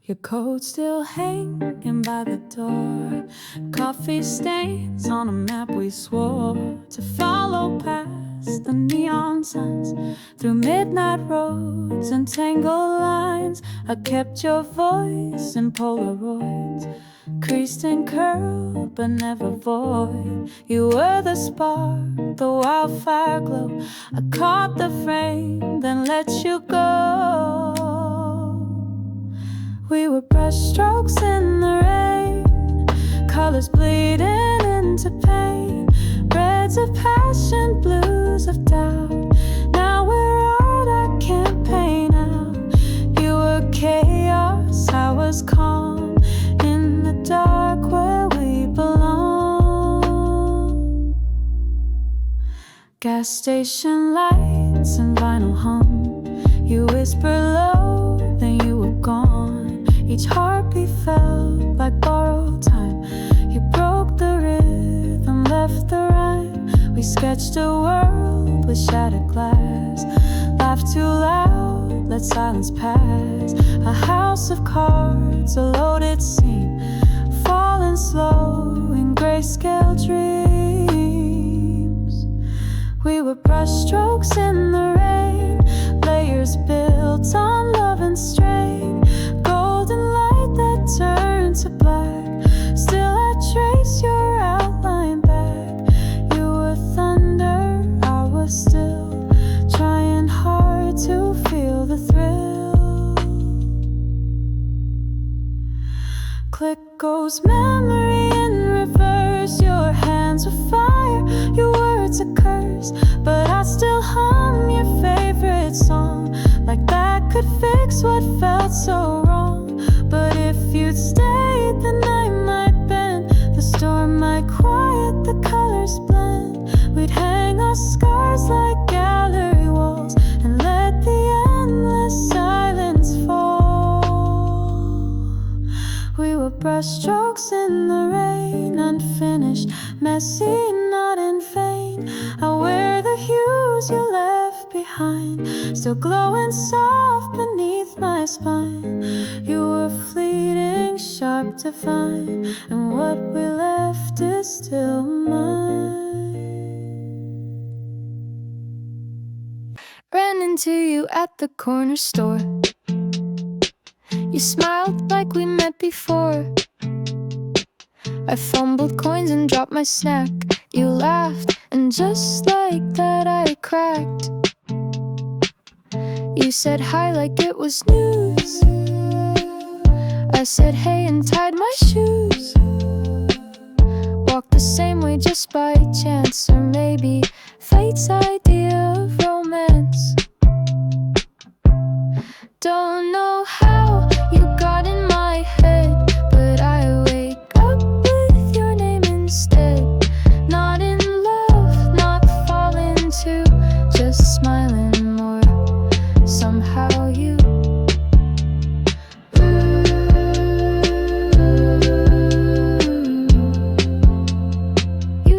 Your coat still hanging by the door. Coffee stains on a map we swore to follow past the neon signs, through midnight roads and tangled lines. I kept your voice in Polaroids, creased and curled but never void. You were the spark, the wildfire glow. I caught the frame, then let you go. We were brushstrokes in the rain, colors bleeding into pain, reds of passion, blues of doubt. Now we're out, I can't paint out. You were chaos, I was calm, in the dark where we belong. gas station lights and vinyl hum. You whispered low, then you were gone. Each heartbeat felt like borrowed time. You broke the rhythm, left the rhyme. We sketched a world with shattered glass. Laughed too loud, let silence pass. A house of cards, a loaded scene, falling slow in grayscale dreams. We were brushstrokes in the rain, layers built on love and strain. Golden light that turned to black, still I trace your outline back. You were thunder, I was still, trying hard to feel the thrill. Click goes memory in reverse. Your hands were fire, your words a curse, but I still hum your favorite song, like that could fix what felt so wrong. But if you'd stayed, the night might bend, the storm might quiet, the colors blend. We'd hang our scars like gallery walls and let the endless silence fall. We were brushstrokes in the rain, unfinished, messy, not in vain. I wear the hues you left behind, still glowing soft beneath my spine. You were fleeting, sharp, divine, and what we left is still mine. Ran into you at the corner store. You smiled like we met before. I fumbled coins and dropped my snack. You laughed, and just like that I cracked. You said hi like it was news. I said hey and tied my shoes. Walked the same way just by chance, or maybe fate's idea of romance. Don't know how you got in my head, but I wake up with your name instead. Not in love, not falling too, just smiling more. Somehow you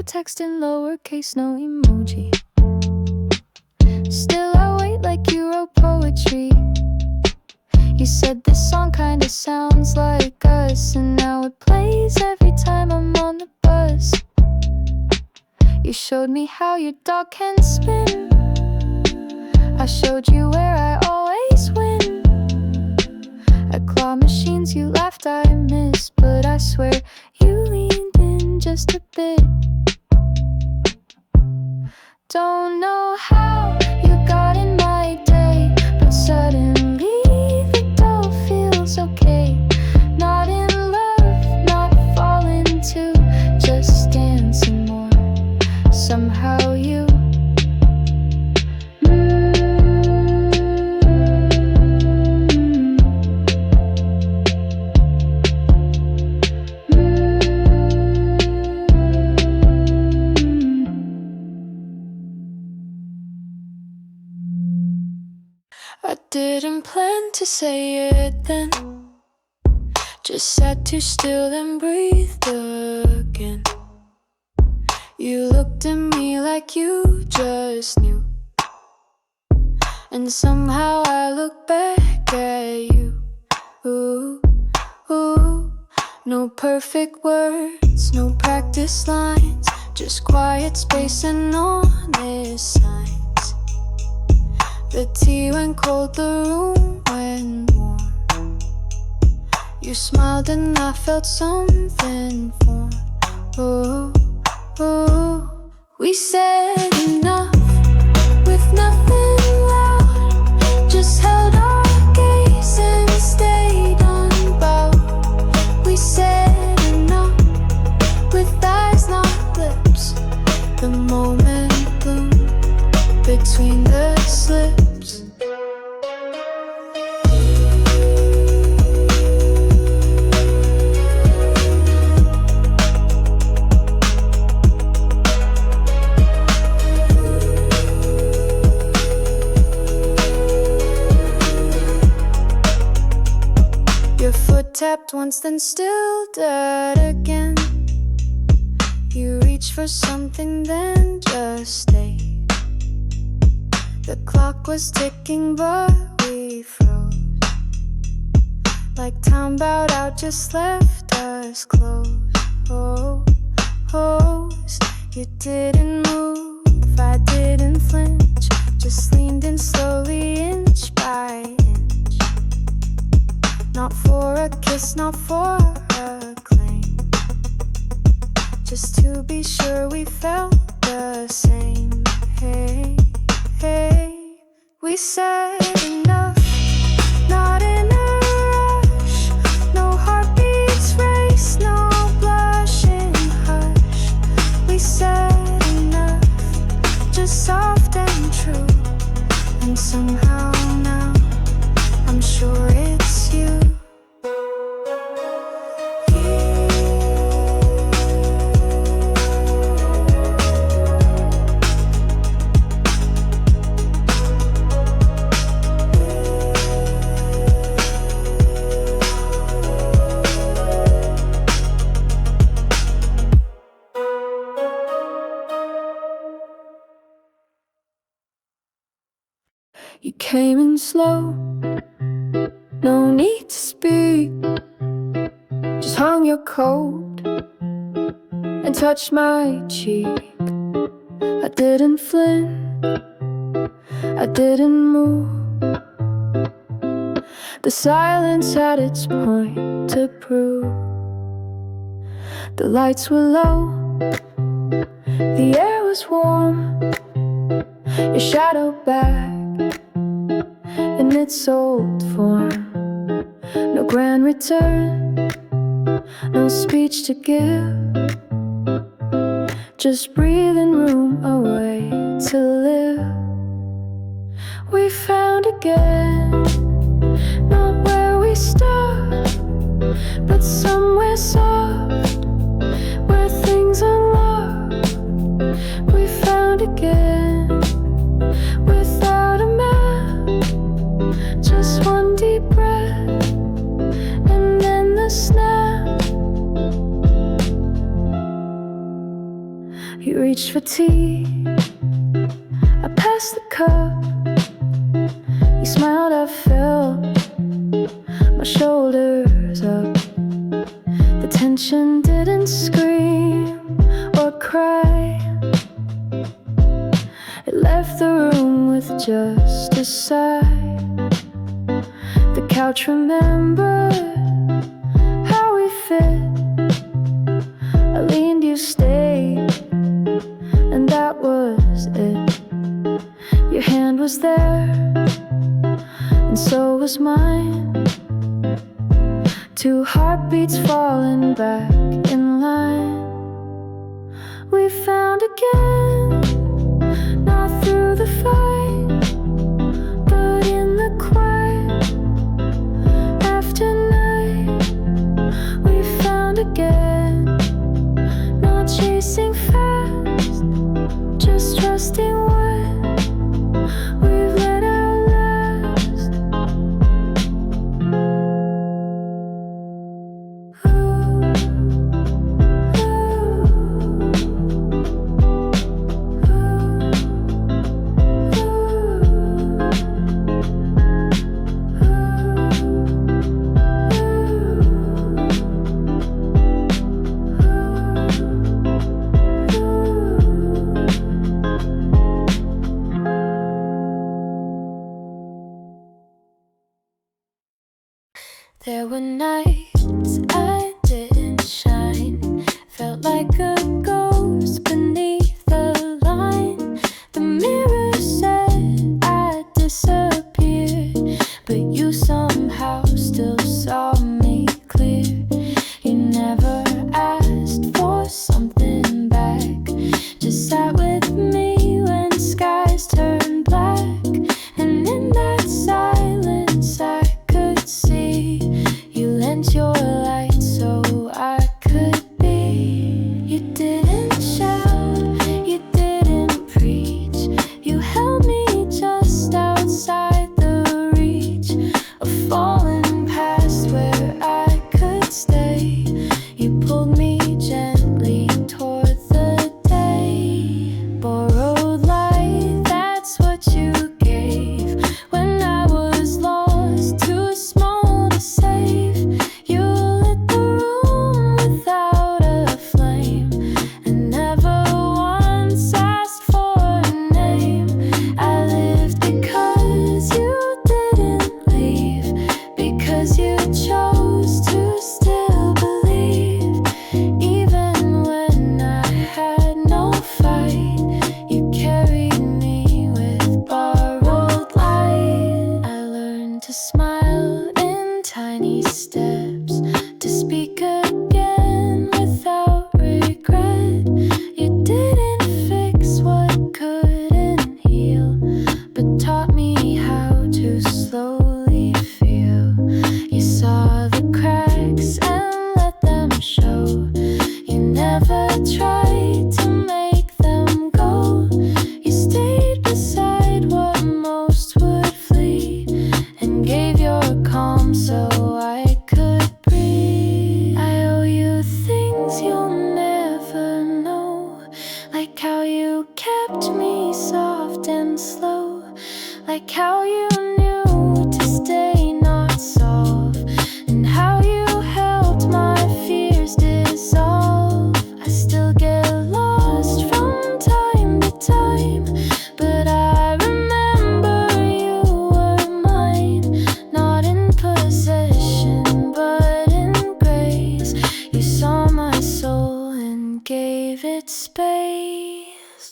text in lowercase, no emoji. Still I wait like you wrote poetry. You said this song kinda sounds like us, and now it plays every time I'm on the bus. You showed me how your dog can spin. I showed you where I always win. At claw machines you laughed, I missed, but I swear you leaned in just a bit. Don't know how you got in my day, but suddenly the dough feels okay. Not in love, not falling too, just dancing more. Somehow you I didn't plan to say it then. Just sat too still and breathed again. You looked at me like you just knew, and somehow I look back at you. Ooh, ooh. No perfect words, no practice lines, just quiet space and honest signs. The tea went cold, the room went warm. You smiled and I felt something form. Ooh, ooh. We said enough with nothing loud, just held our gaze and stayed unbowed. We said enough with eyes, not lips. The moment bloomed between the slips. tapped once, then still dead again. You reached for something, then just stayed. The clock was ticking, but we froze. Like time bowed out, just left us close. Oh, oh, you didn't move, I didn't flinch. Just leaned in slowly, inch by inch. Not for a kiss, not for a claim. Just to be sure we felt the same. Hey, hey, we said enough. Not in a rush. No heartbeats race, no blushing hush. We said enough, just soft and true. And somehow now I'm sure it's you. You came in slow, no need to speak. Just hung your coat and touched my cheek. I didn't flinch, I didn't move. The silence had its point to prove. The lights were low, the air was warm. Your shadow back in its old form. No grand return, no speech to give. Just breathing room away to live. We found again, not where we stopped, but somewhere soft, where things unlock. We found again, without a map, just one deep breath, and then the snap. You reached for tea, I passed the cup. You smiled, I felt my shoulders up. The tension didn't scream or cry. It left the room with just a sigh. The couch remembered how we fit. I leaned, you stayed, and that was it. Your hand was there, and so was mine. Two heartbeats falling back in line. We found again, not through the fight, but in the quiet. After night, we found again, not chasing fast, just trusting what we've let out last.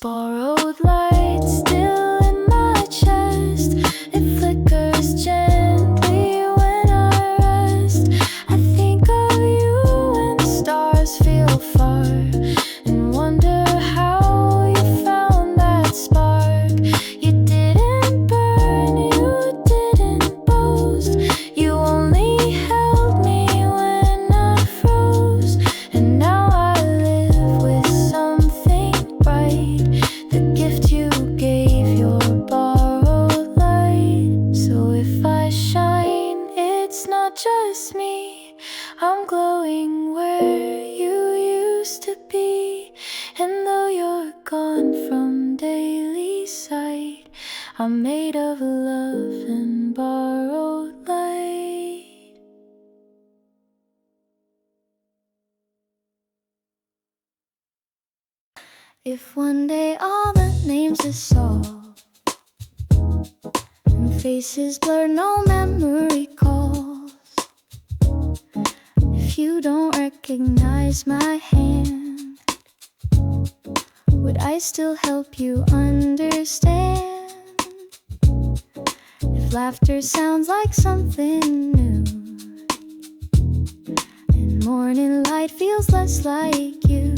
Borrowed light still in my chest. It flickers gently when I rest. I think of you when the stars feel far, and wonder how you found that spark. You didn't burn, you didn't boast. You only held me when I froze. And now I live with something bright, the gift you gave, your borrowed light. So if I shine, it's not just me. I'm glowing where you used to be. And though you're gone from daily sight, I'm made of love and borrowed light. If one day all the names dissolve and faces blur, no memory calls, if you don't recognize my hand, would I still help you understand? If laughter sounds like something new and morning light feels less like you,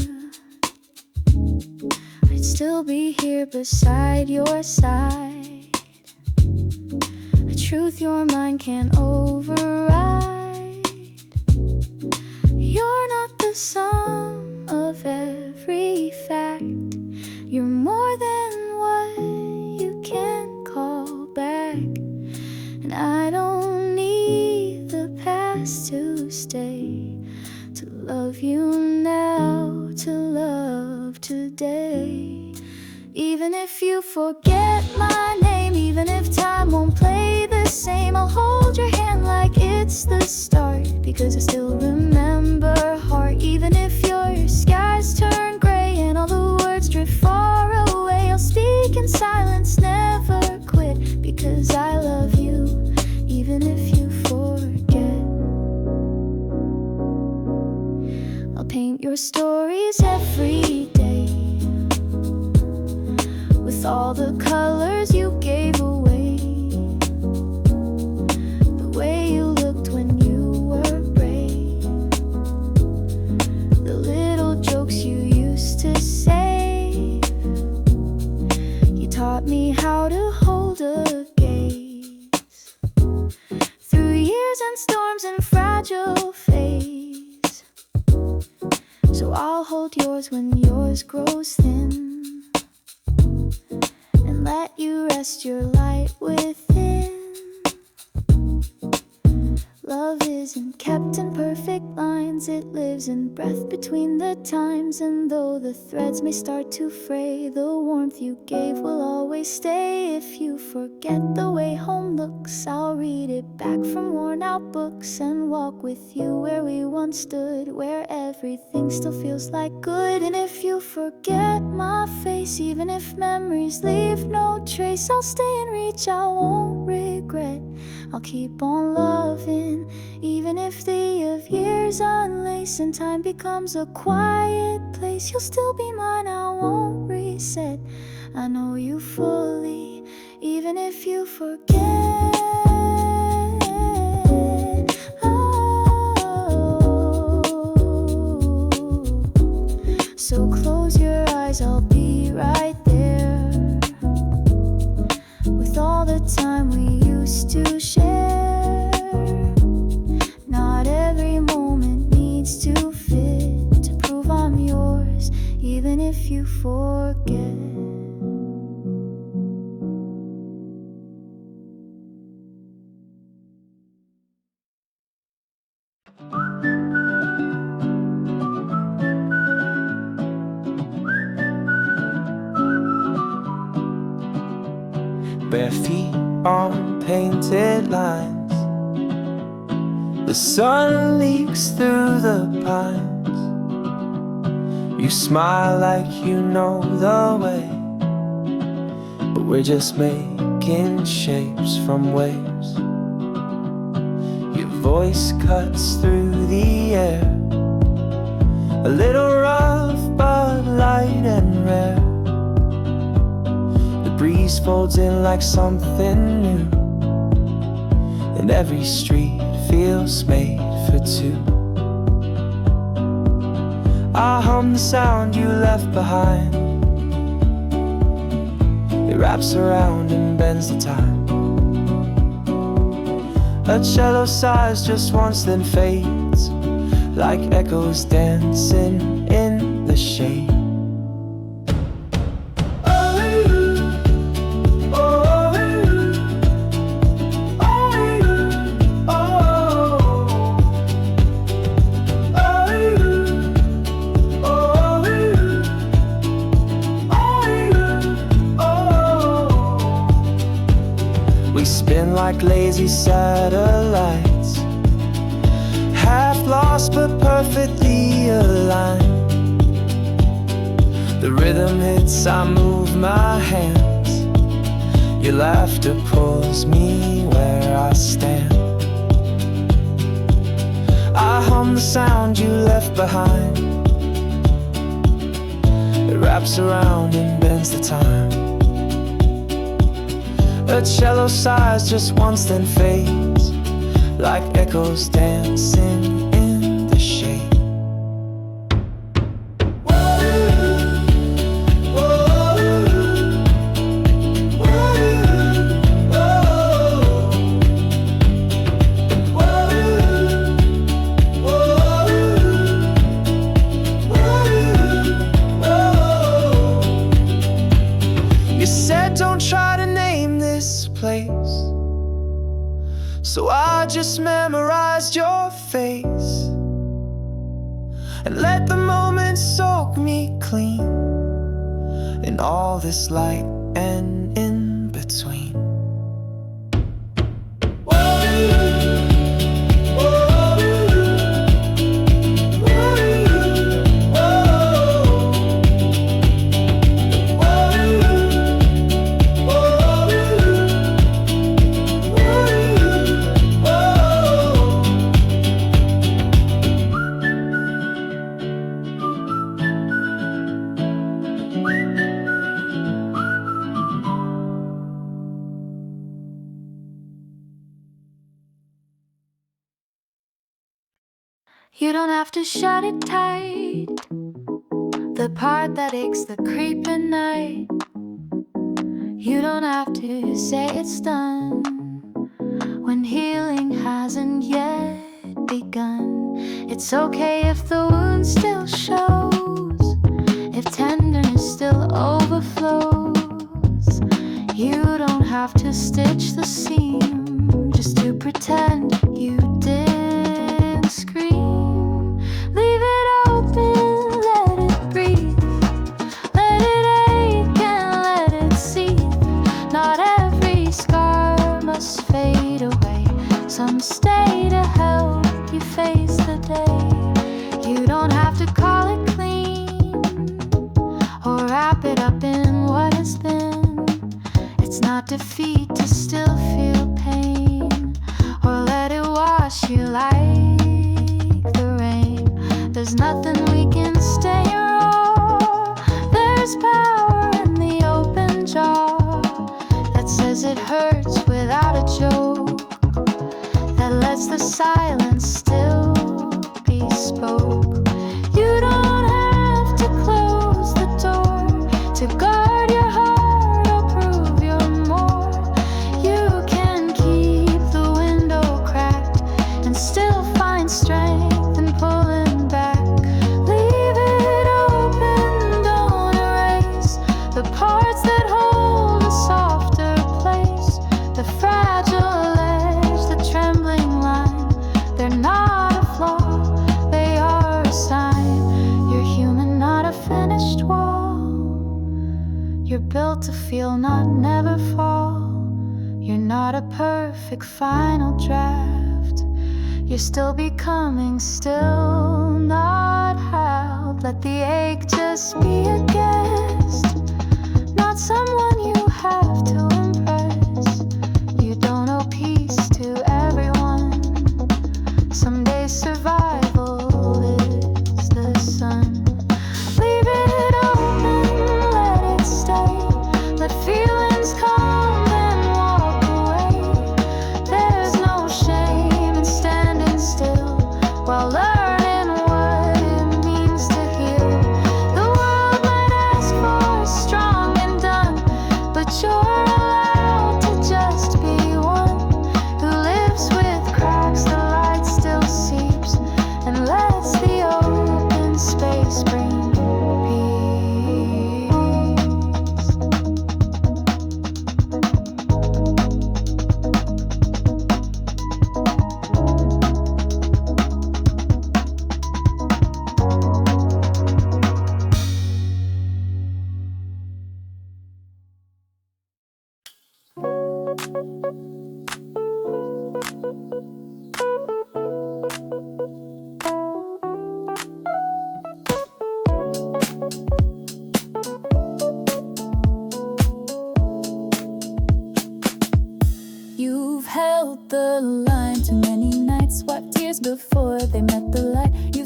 I'd still be here beside your side. A truth your mind can't override. You're not the sum of every fact. You're more than what you can call back. And I don't need the past to stay, to love you now, to love today. Even if you forget my name, even if time won't play the same, I'll hold your hand like it's the start, because I still remember heart. Even if your skies turn gray and all the words drift far away, I'll speak in silence, never quit, because I love you. Even if you forget, I'll paint your stories every day with all the colors you gave away. The way you looked when you were brave, the little jokes you used to say. You taught me how to hold a gaze through years and storms and fragile phase. So I'll hold yours when yours grows thin, and let you rest your light within. Love isn't kept in perfect lines, it lives in breath between the times. And though the threads may start to fray, the warmth you gave will always stay. If you forget the way home looks, I'll read it back from worn out books and walk with you where we once stood, where everything still feels like good. And if you forget my face, even if memories leave no trace, I'll stay and reach, I won't regret. I'll keep on loving, even if the of years unlace and time becomes a quiet place. You'll still be mine, I won't reset. I know you fully, even if you forget. So close your eyes, I'll be right there, with all the time we used to share. Not every moment needs to fit to prove I'm yours, even if you forget. Bare feet on painted lines, the sun leaks through the pines. You smile like you know the way, but we're just making shapes from waves. Your voice cuts through the air, a little rough but light and rare. breeze folds in like something new, and every street feels made for two. I hum the sound you left behind. It wraps around and bends the time. A cello sighs just once then fades, like echoes dancing in the shade. Like lazy satellites, half lost but perfectly aligned. The rhythm hits, I move my hands. Your laughter pulls me where I stand. I hum the sound you left behind. It wraps around and bends the time. A cello sighs just once then fades, like echoes dancing in the shade. You said don't try to name this place, so I just memorized your face and let the moment soak me clean in all this light and in between. You don't have to shut it tight, the part that aches, the creeping night. You don't have to say it's done when healing hasn't yet begun. It's okay if the wound still shows, if tenderness still overflows. You don't have to stitch the seam just to pretend you didn't scream. Leave it open, let it breathe, let it ache and let it seethe. Not every scar must fade away, some stay to help you face the day. You don't have to call it clean or wrap it up in what has been. It's not defeat to still feel pain or let it wash you like the rain. There's nothing we can stay raw. There's power in the open jaw that says it hurts without a joke, that lets the silence still be spoke. You don't have to close the door to guard your heart or prove you're more. You can keep the window cracked and still find strength in pulling back. Leave it open, don't erase the parts that hold a softer place. The fragile edge, the trembling line, they're not a flaw, they are a sign. You're human, not a finished wall. You're built to feel, not never fall. You're not a perfect final draft. You're still becoming, still not held. Let the ache just be a guest, not someone you have to impress. You don't owe peace to everyone. Someday survival is the sun. Leave it open, let it stay. Let feeling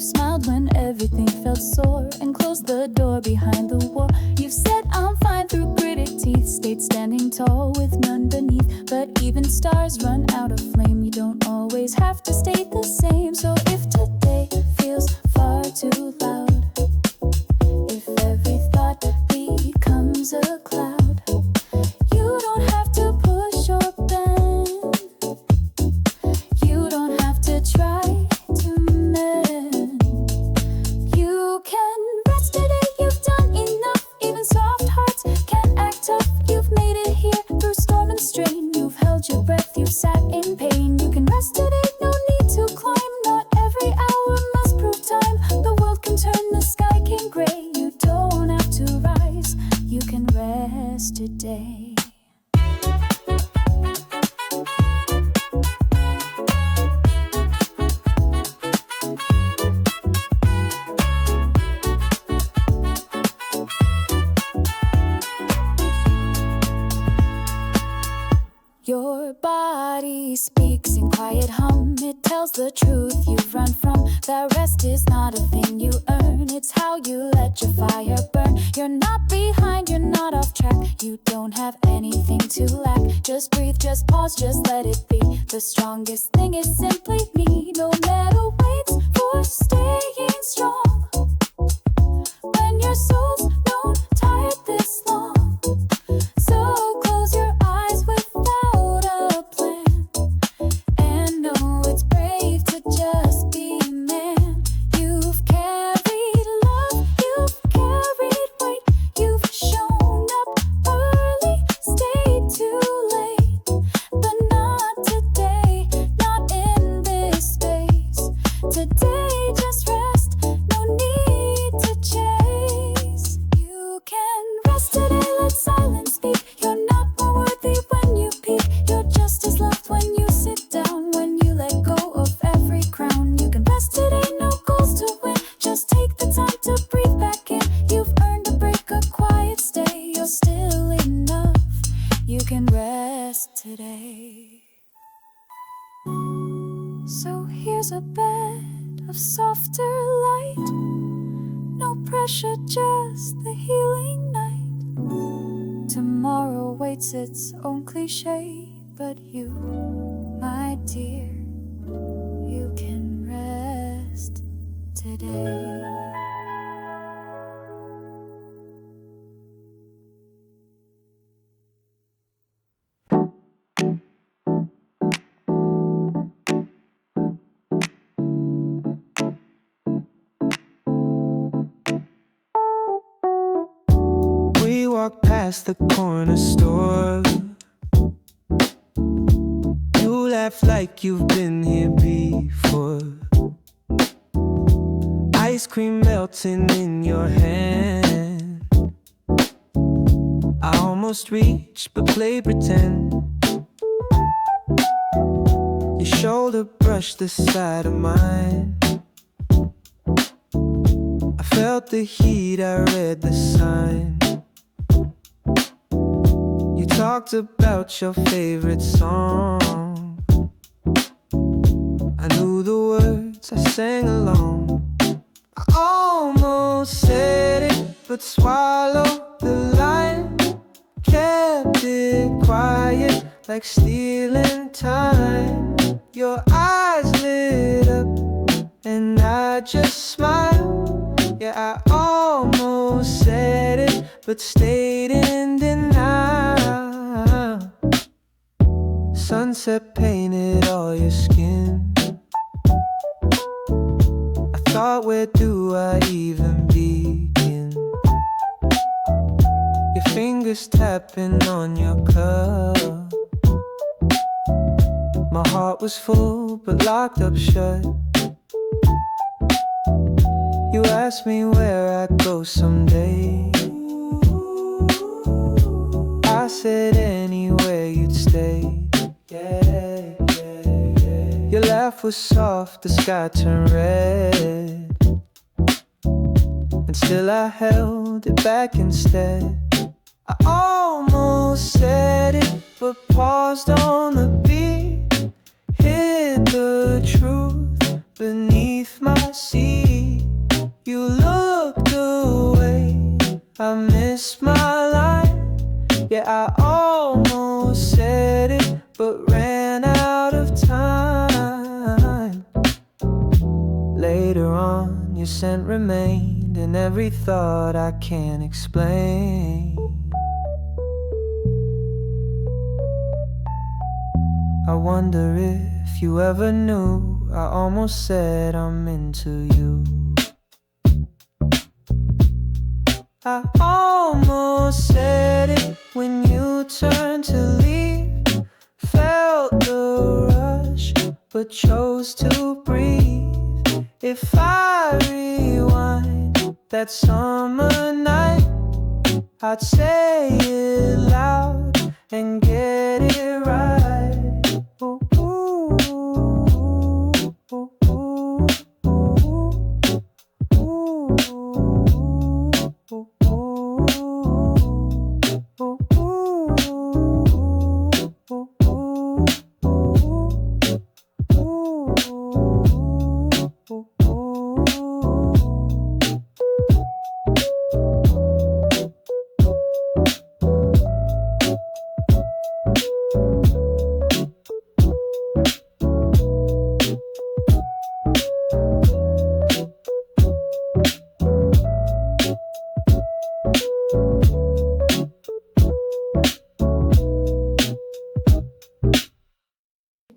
smiled when everything felt sore and closed the door behind the war. You've said I'm fine through gritted teeth, stayed standing tall with none beneath. But even stars run out of flame. You don't always have to stay the same. So if today feels far too loud, if every thought becomes a cloud, you don't have to push or bend. You don't have to try to mend. You can rest today, you've done enough. Even soft hearts can act tough. You've made it here through storm and strain. You've held your breath, you've sat in pain. You can rest today, no need to climb. Not every hour must prove time. The world can turn, the sky can gray. You don't have to rise, you can rest today. Your body speaks in quiet hum. It tells the truth you've run from. That rest is not a thing you earn. It's how you let your fire burn. You're not behind, you're not off track. You don't have anything to lack. Just breathe, just pause, just let it be. The strongest thing is simply me. No matter waits for staying strong. When your soul's known tired this long. So close your eyes without a plan. And know it's brave to just be a man. You've carried love, you've carried weight. You've shown up early, stayed too late. But not today, not in this space. Today just rest, no need to chase. You can rest today, let silence speak. You're not more worthy when you peak. You're just as loved when you sit down. When you let go of every crown. You can rest today, no goals to win. Just take the time to breathe back in. You've earned a break, a quiet stay. You're still enough. You can rest today. So here's a bed of softer light. No pressure, just the healing night. Tomorrow waits its own cliche. But you, my dear, you can rest today. We walk past the corner store. You laugh like you've been here before. Ice cream melting in your hand. I almost reach but play pretend. Your shoulder brushed the side of mine. I felt the heat, I read the sign. You talked about your favorite song. I knew the words, I sang along. I almost said it, but swallowed the line. Kept it quiet, like stealing time. Your eyes lit up, and I just smiled. Yeah, I almost said it, but stayed in denial. Sunset painted all your skin. I thought, where do I even begin? Your fingers tapping on your cup. My heart was full but locked up shut. You asked me where I'd go someday. I said anywhere you'd stay. Yeah, yeah, yeah. Your laugh was soft, the sky turned red. And still I held it back instead. I almost said it, but paused on the beat. Hid the truth beneath my seat. Yeah, I almost said it, but ran out of time. Later on, your scent remained in every thought I can't explain. I wonder if you ever knew I almost said I'm into you. I almost said it when you turned to leave. Felt the rush, but chose to breathe. If I rewind that summer night, I'd say it loud and get it right. Ooh, ooh, ooh, ooh, ooh,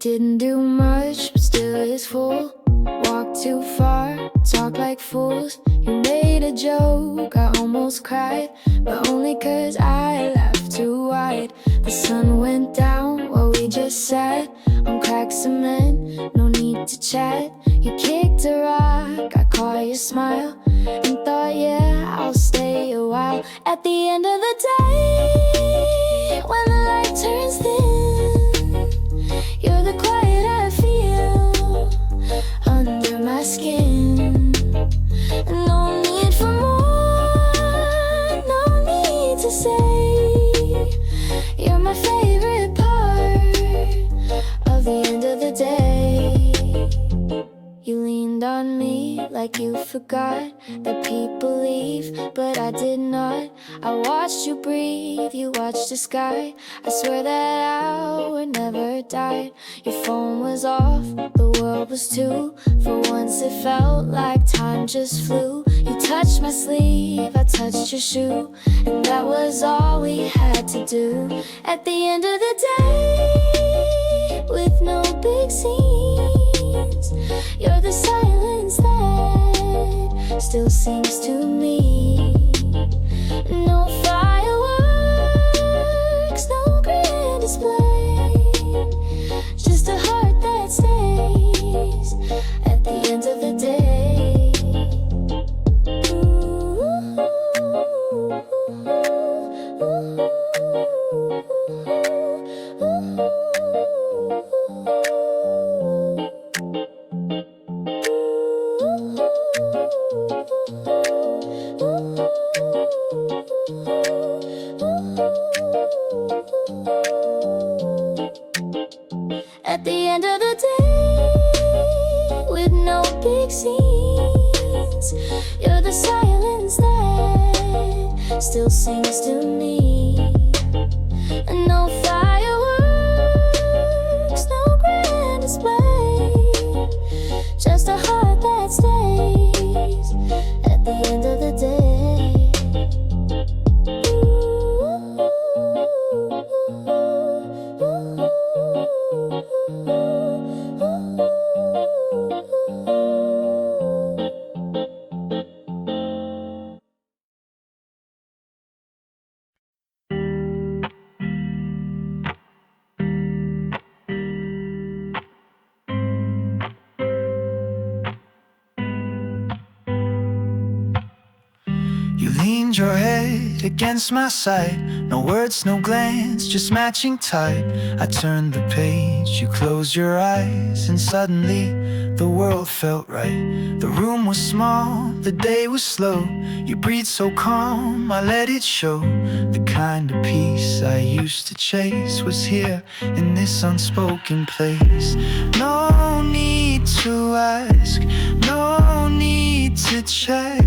Didn't do much, but still is full. Walk too far, talk like fools. You made a joke, I almost cried, but only 'cause I laughed too wide. The sun went down while we just sat on cracked cement, no need to chat. You kicked a rock, I caught your smile, and thought, yeah, I'll stay a while. At the end of the day, when the light turns thin, you're the quiet I feel under my skin. No need for more, no need to say. You're my favorite part of the end of the day. You leaned on me like you forgot that people leave, but I did not. I watched you breathe, you watched the sky. I swear that hour never died. Your phone was off, the world was too. For once it felt like time just flew. You touched my sleeve, I touched your shoe, and that was all we had to do. At the end of the day, with no big scenes, you're the silence that still sings to me. No fireworks, no grand display, just a heart that stays at the end of the day. Ooh, at the end of the day, with no big scenes, you're the silence that still sings to me. No fireworks, no grand display, just a heart that stays at the end of the day. You leaned your head against my side. No words, no glance, just matching tight. I turned the page, you closed your eyes, and suddenly the world felt right. The room was small, the day was slow. You breathed so calm, I let it show. The kind of peace I used to chase was here in this unspoken place. No need to ask, no need to check.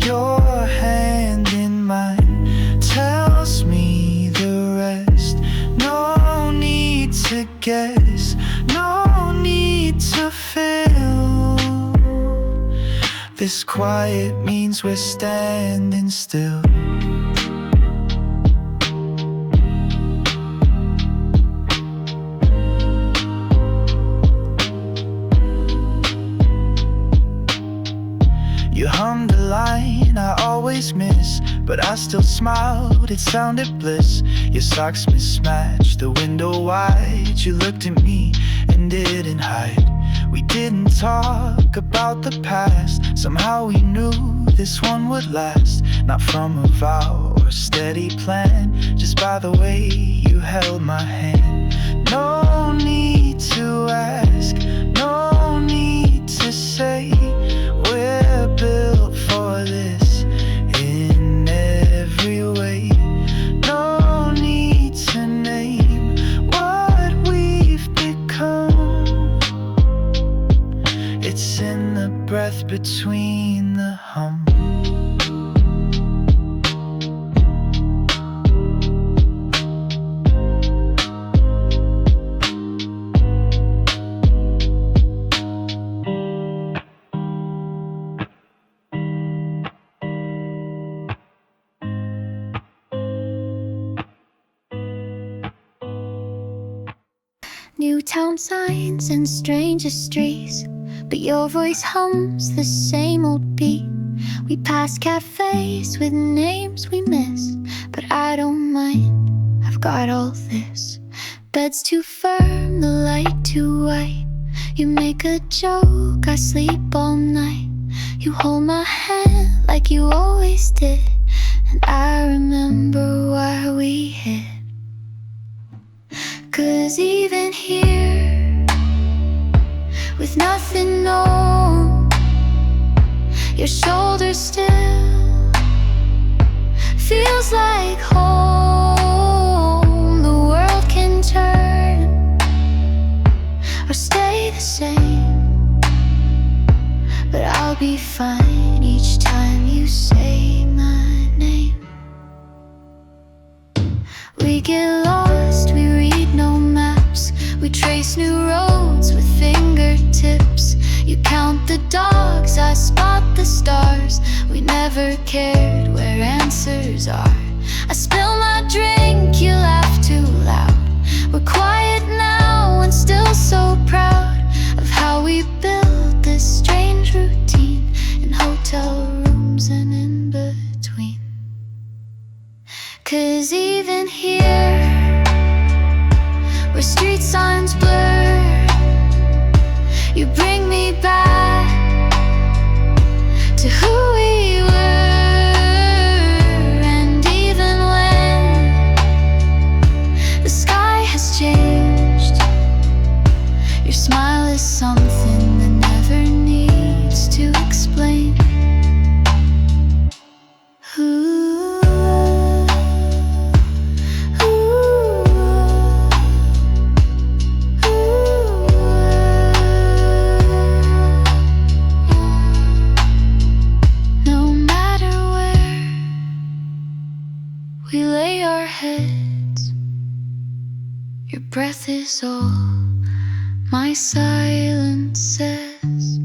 Your hand in mine tells me the This quiet means we're standing still. You hummed a line I always miss, but I still smiled, it sounded bliss. Your socks mismatched, the window wide. You looked at me and didn't hide. We didn't talk about the past. Somehow we knew this one would last. Not from a vow or a steady plan, just by the way you held my hand. No need to ask, no need to say, we're built for this in every way. No need to name what we've become. It's in the breath between the hum. New town signs and stranger streets, but your voice hums the same old beat. We pass cafes with names we miss, but I don't mind, I've got all this. Bed's too firm, the light too white. You make a joke, I sleep all night. You hold my hand like you always did, and I remember why we hid. 'Cause even here, with nothing known, your shoulders still feels like home. The world can turn or stay the same, but I'll be fine each time you say my name. We get lost, we read no maps, we trace new roads with fingertips. You count the dogs, I spot the stars. We never cared where answers are. I spill my drink, you laugh too loud. We're quiet now and still so proud of how we built this strange routine in hotel rooms and in between. 'Cause even here, where street signs blur, you bring me back to who we were. And even when the sky has changed, your smile is something that never needs to explain. We lay our heads, your breath is all my silence says.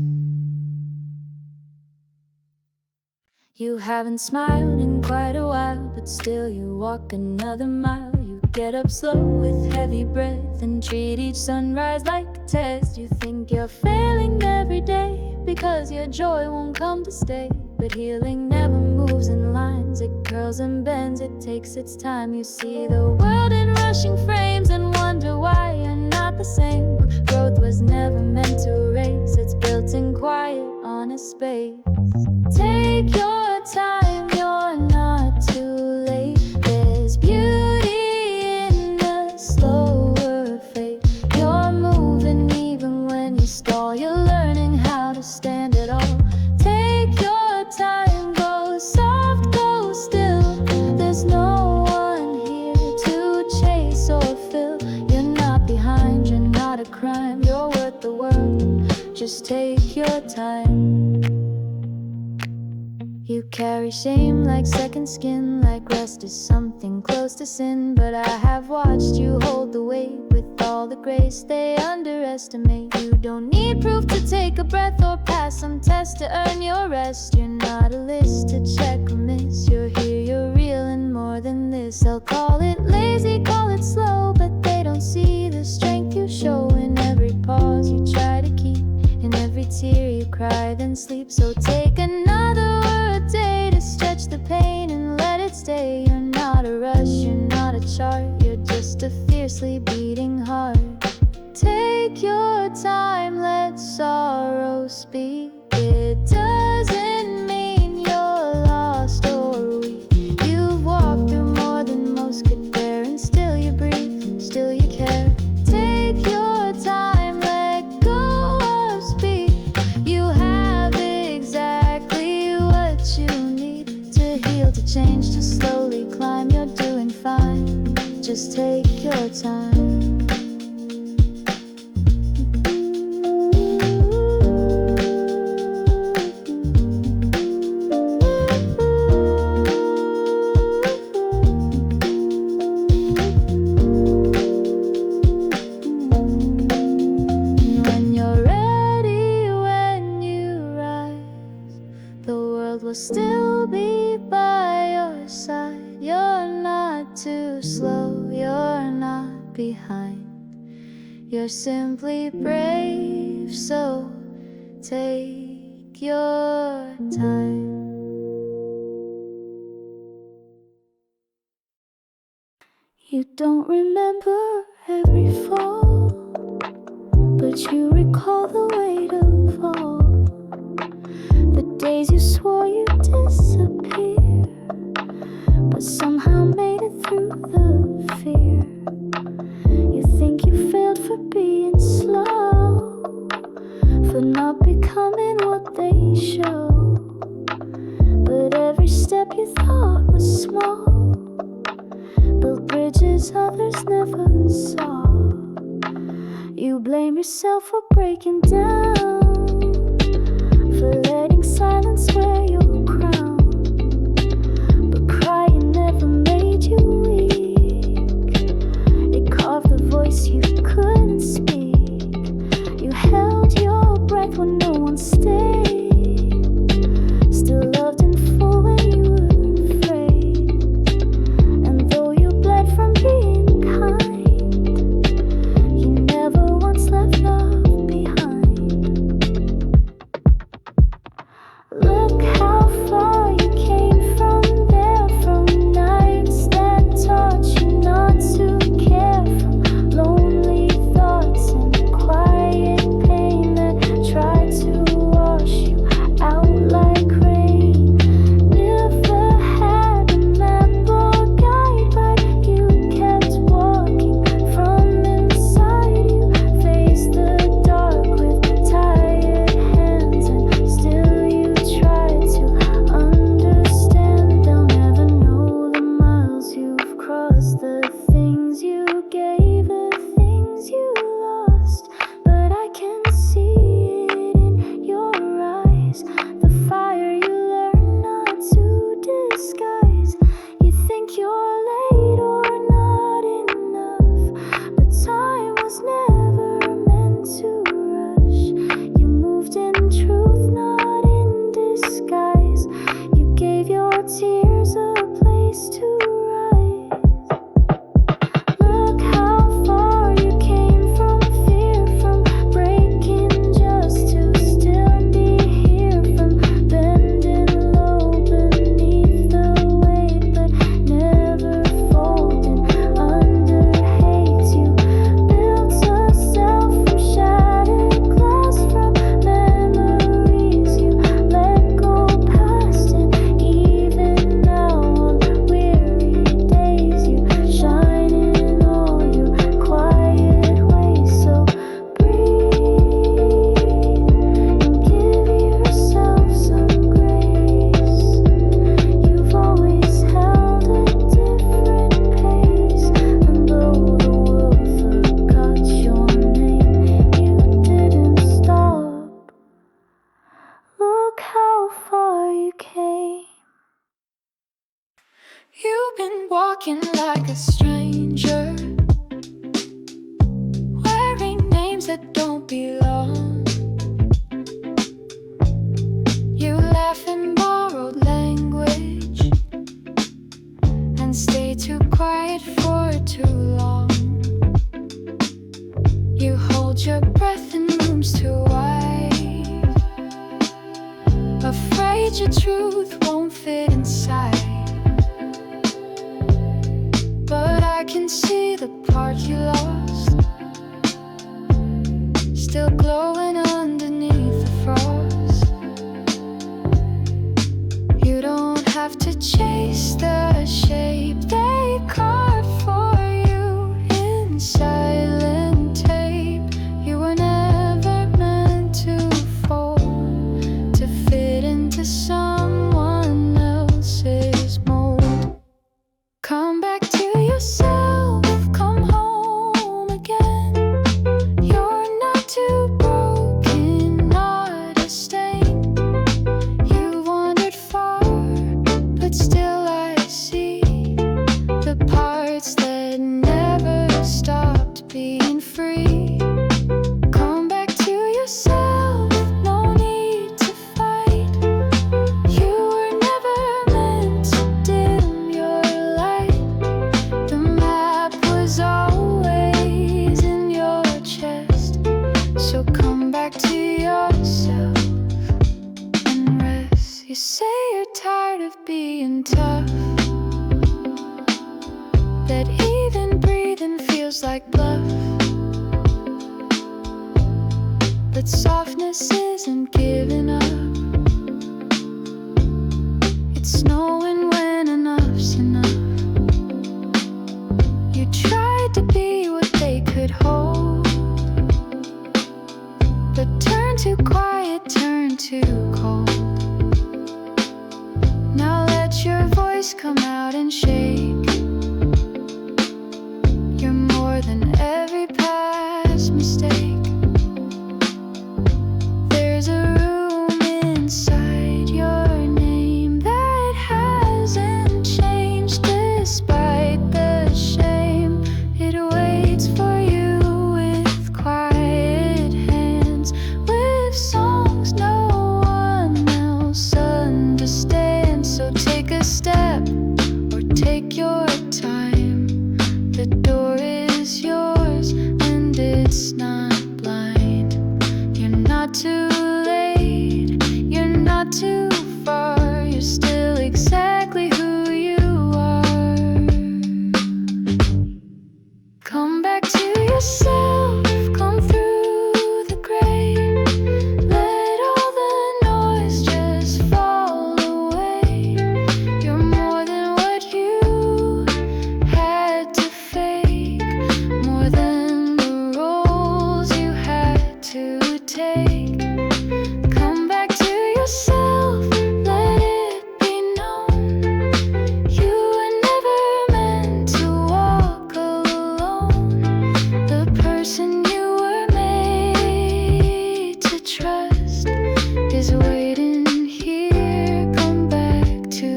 You haven't smiled in quite a while, but still you walk another mile. You get up slow with heavy breath and treat each sunrise like a test. You think you're failing every day because your joy won't come to stay. But healing never moves in lines, it curls and bends, it takes its time. You see the world in rushing frames and wonder why you're not the same. Growth was never meant to race, it's built in quiet, honest space. Take your time, you're not too late. There's beauty in the slower fate. You're moving even when you stall, you're learning how to stand it all. Take your time, go soft, go still. There's no one here to chase or fill. You're not behind, you're not a crime. You're worth the world, just take your time. You carry shame like second skin, like rest is something close to sin. But I have watched you hold the weight with all the grace they underestimate. You don't need proof to take a breath or pass some test to earn your rest. You're not a list to check or miss. You're here, you're real, and more than this. They'll call it lazy, call it slow, but they don't see the strength you show in every pause you try to keep, in every tear you cry then sleep. So take another day to stretch the pain and let it stay. You're not a rush, you're not a chart, you're just a fiercely beating heart. Take your time, let sorrow speak. It doesn't mean you're lost or weak. You've walked through more than most could bear, and still you breathe, still you care. Take your time, let go of speed. You have exactly what you need to heal, to change, to slowly climb. You're doing fine, just take your time. When you're ready, when you rise, the world will still be by your side. You're not too slow, you're not behind. You're simply brave, so take your time. You don't remember every fall, but you recall the weight of all the days you swore you'd disappear, but somehow made it through the fear. You think you failed for being slow, for not becoming what they show. But every step you thought was small built bridges others never saw. You blame yourself for breaking down, for letting silence wear your crown. But crying never made you weak, it carved the voice you couldn't speak. You held your breath when no one stayed, still loved in full when you were afraid. And though you bled from being kind, you never once left love behind. Look how far you came from there, from nights that taught you not to care, from lonely thoughts and quiet pain that tried to wash you out like rain. Never had a map or guide, but you kept walking from inside. You faced the dark with tired hands, and still you tried to understand. walking like a stranger, wearing names that don't belong. You laugh in borrowed language and stay too quiet for too long. You hold your breath in rooms too wide, afraid your truth won't fit inside. But I can see the part you lost, still glowing underneath the frost. You don't have to chase the shape they carve for you in silent tape. You were never meant to fold, to fit into someone else's mold. Come back to yourself, come home again. You're not too broken, not a stain. You wandered far, but still I see the parts that never stopped being free. Come back to yourself, no need to fight. You were never meant to dim your light. The map was always in your chest, so come back to yourself and rest. You say you're tired of being tough, that even breathing feels like bluff, that softness isn't giving up. It's knowing when enough's enough. You tried to be what they could hold, but turn too quiet, turn too cold. Now let your voice come out and shake. You're more than every past mistake. There's a room inside your name that hasn't changed despite the shame. It waits for you with quiet hands, with songs no one else understands. So take a step or take your time. The door is yours and it's not blind. You're not too late, you're not too far. You're still exactly who you are. Come back to yourself, come through the gray. Let all the noise just fall away. You're more than what you had to fake, more than the roles you had to take. Come back to yourself, let it be known. You were never meant to walk alone. The person you were made to trust is waiting here. Come back to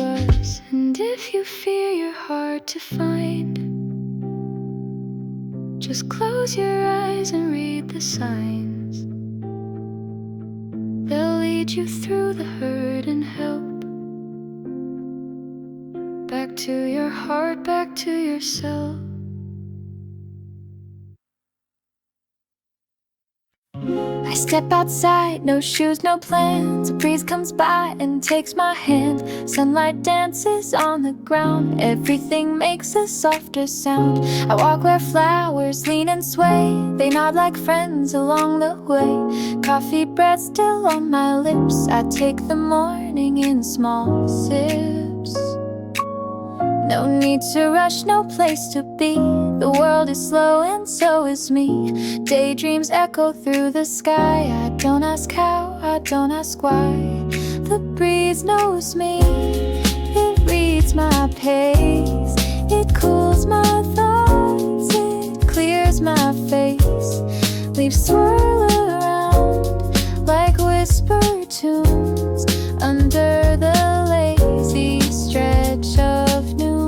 us. And if you fear you're hard to find, just close your eyes and read the signs. They'll lead you through the hurt and help. Back to your heart, back to yourself. I step outside, no shoes, no plans. A breeze comes by and takes my hand. Sunlight dances on the ground. Everything makes a softer sound. I walk where flowers lean and sway. They nod like friends along the way. Coffee breath still on my lips. I take the morning in small sips. No need to rush, no place to be. The world is slow and so is me. Daydreams echo through the sky. I don't ask how, I don't ask why. The breeze knows me. It reads my pace. It cools my thoughts. It clears my face. Leaves swirl around like whisper tunes under the lazy stretch of noon.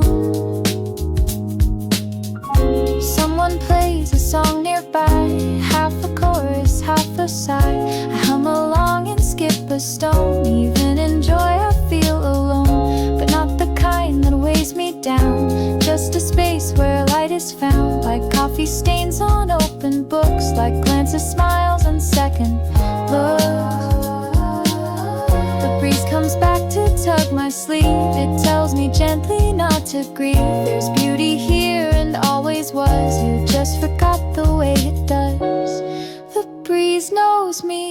my sleeve. It tells me gently not to grieve. There's beauty here and always was. You just forgot the way it does. The breeze knows me.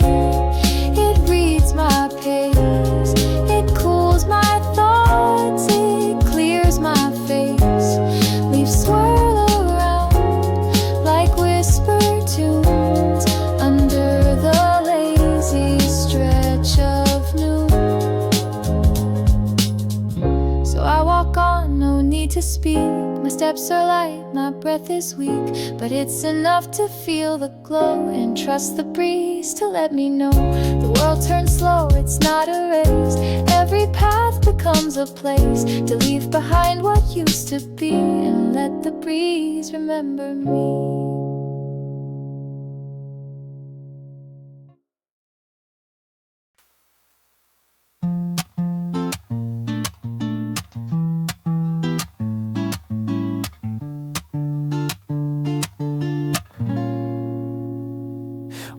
It reads my pace. It cools my thoughts. It clears my face. Leaves swirl around like whisper tunes under the lazy stretch of noon. So I walk on, no need to speak. My steps are light, my breath is weak, but it's enough to feel the glow and trust the breeze to let me know the world turns slow, it's not a race. Every path becomes a place to leave behind what used to be and let the breeze remember me.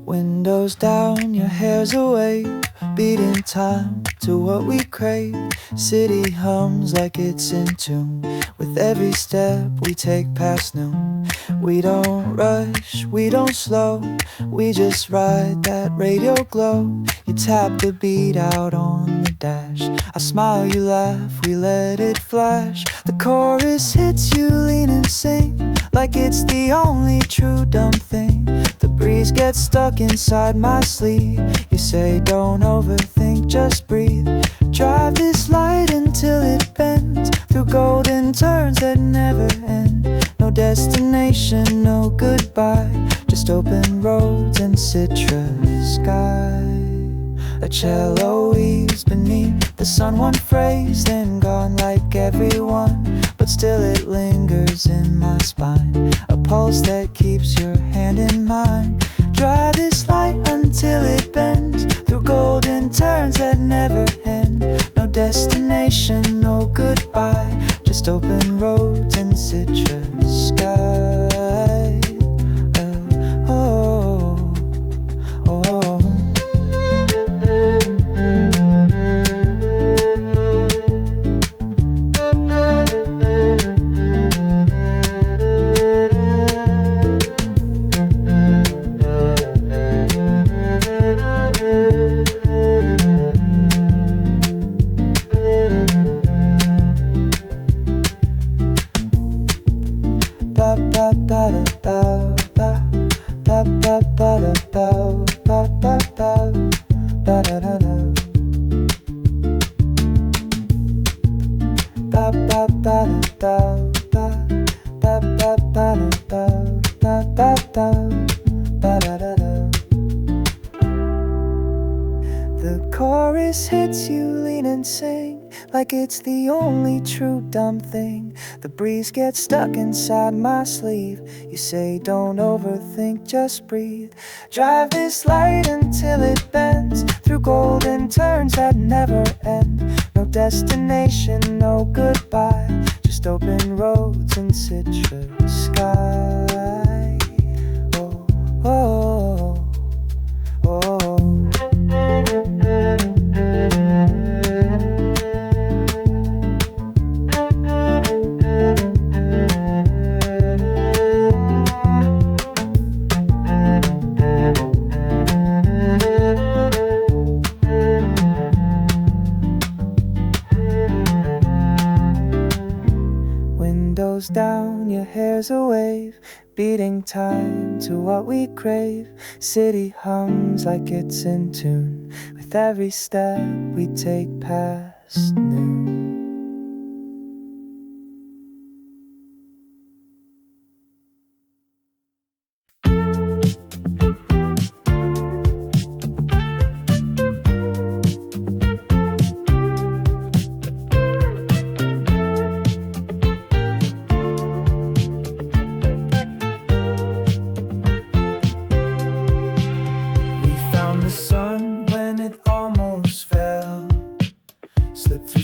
Windows down, your hair's a wave, beating time to what we crave. City hums like it's in tune with every step we take past noon. We don't rush, we don't slow, we just ride that radio glow. You tap the beat out on the dash, I smile, you laugh, we let it flash. The chorus hits, you lean and sing like it's the only true dumb thing. The breeze gets stuck inside my sleeve. You say don't overthink, just breathe. Drive this light until it bends through golden turns that never end. No destination, no goodbye, just open roads and citrus sky. A cello weaves beneath the sun, one phrase then gone like everyone, but still it lingers in my spine. A pulse that keeps your hand in mine. Drive this light until it bends through golden turns that never end. No destination, no goodbye, just open roads and citrus sky. Oh, oh, oh. The chorus hits, you lean and sing like it's the only true dumb thing. The breeze gets stuck inside my sleeve. You say don't overthink, just breathe. Drive this light until it bends through golden turns that never end. No destination, no goodbye, just open roads and citrus sky. Oh, oh, oh, oh. Windows down, your hair's a wave, beating time to what we crave. City hums like it's in tune with every step we take past noon.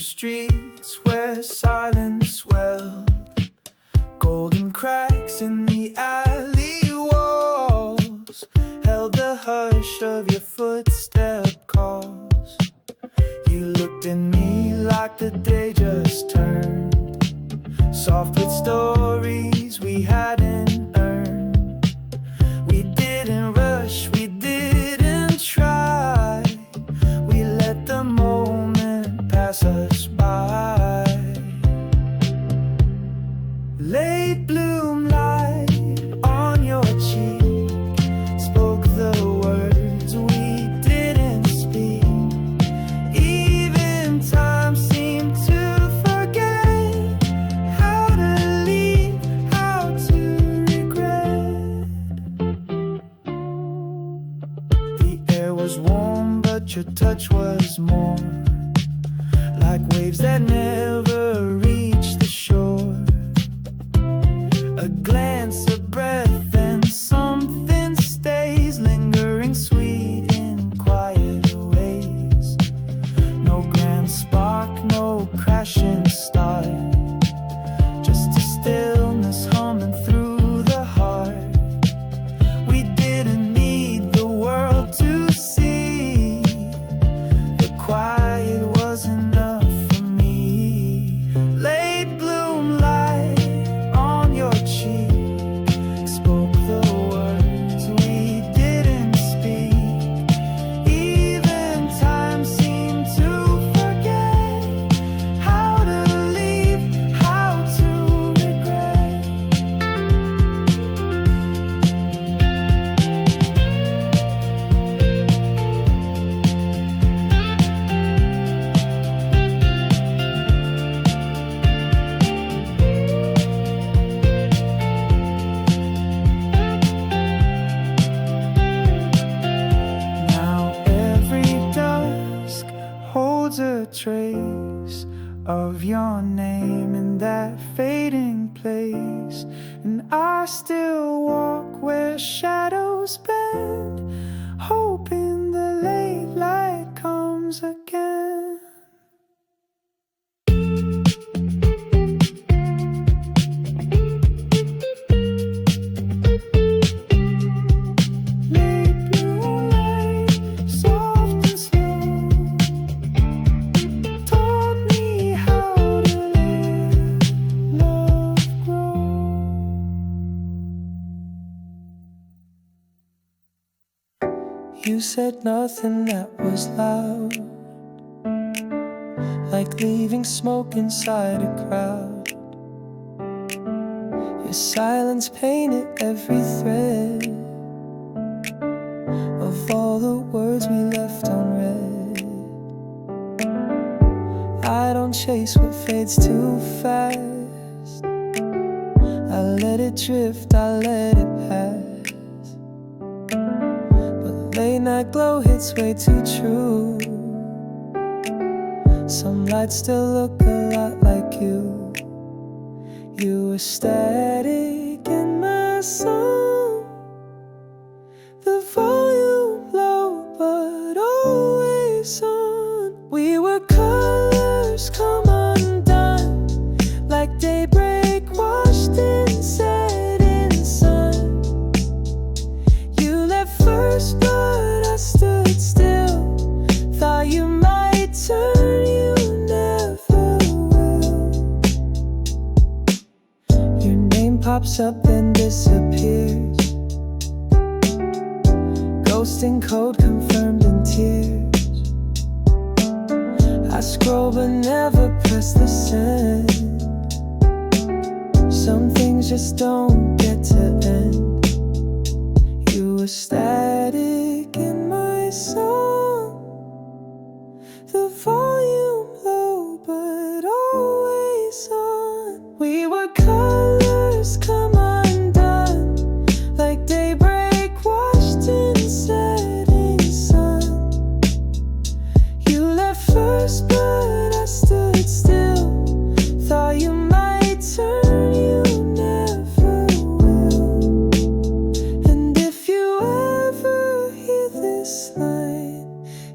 Streets where silence swelled, golden cracks in the alley walls held the hush of your footstep calls. You looked at me like the the day just turned soft with stories we hadn't earned. We didn't rush, we didn't try. We let the moment pass us by. Late bloom light on your cheek spoke the words we didn't speak. Even time seemed to forget how to leave, how to regret. The air was warm, but your touch was more like waves that never reach the shore. A glance, a breath, and something stays lingering sweet in quiet ways. No grand spark, no crashing start, just a stillness humming through the heart. We didn't need the world to see. The quiet was enough for me. Late bloom light on your cheek spoke the words we didn't speak. Even time seemed to forget how to leave, how to regret. Now every dusk holds a trace of your name in that fading place. And I still walk where shadows bend, hoping the late light comes again. Late blue light, soft and slow, taught me how to let love grow. You said nothing that was loud, like leaving smoke inside a crowd. Your silence painted every thread of all the words we left unread. I don't chase what fades too fast. I let it drift, I let it pass. But late night glow hits way too true. Some lights still look a lot like you. You were static in my soul, the volume low but always on. We were colors come undone, like daybreak washed in setting sun. You left first but I stood still, thought you might turn, you never will. Your name pops up then disappears, ghosting code confirmed in tears. I scroll but never press the send. Some things just don't get to end. You were static in my song, the volume low but always on. We were colors come undone, like daybreak washed in setting sun. You left first but I stood still, thought you might turn, you never will. And if you ever hear this line,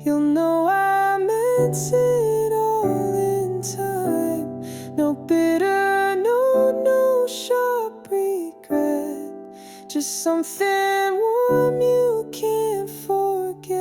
you'll know I meant it all in time. No bitter, no sharp regret, just something warm you can't forget.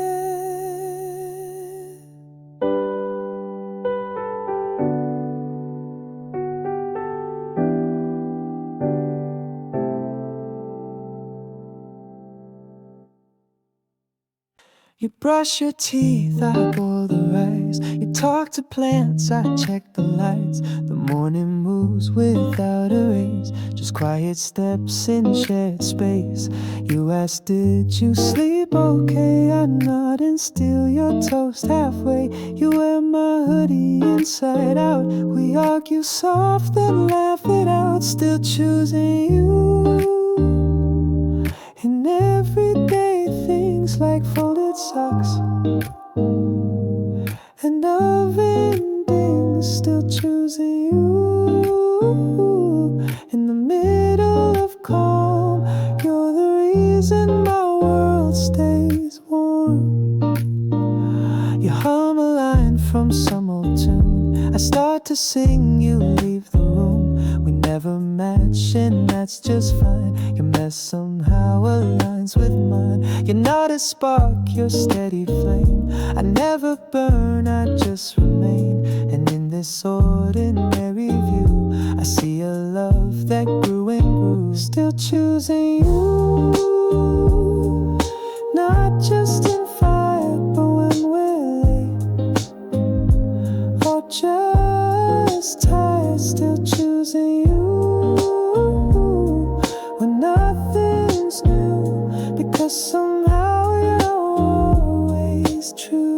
brush your teeth, I boil the rice. You talk to plants, I check the lights. The morning moves without a race, just quiet steps in shared space. You ask, did you sleep okay? I nod and steal your toast halfway. You wear my hoodie inside out. We argue soft and laugh it out, still choosing you. In everyday things like folded socks and oven dings, still choosing you. In the middle of calm, you're the reason my world stays warm. You hum a line from some old tune, I start to sing, you leave the room. We never match and that's just fine. Your mess somehow aligns with mine. You're not a spark, you're steady flame. I never burn, I just remain. And in this ordinary view, I see a love that grew and grew. Still choosing you, not just in fire, but when we're late or just tired, still choosing you. When nothing's new, because somehow you're always true.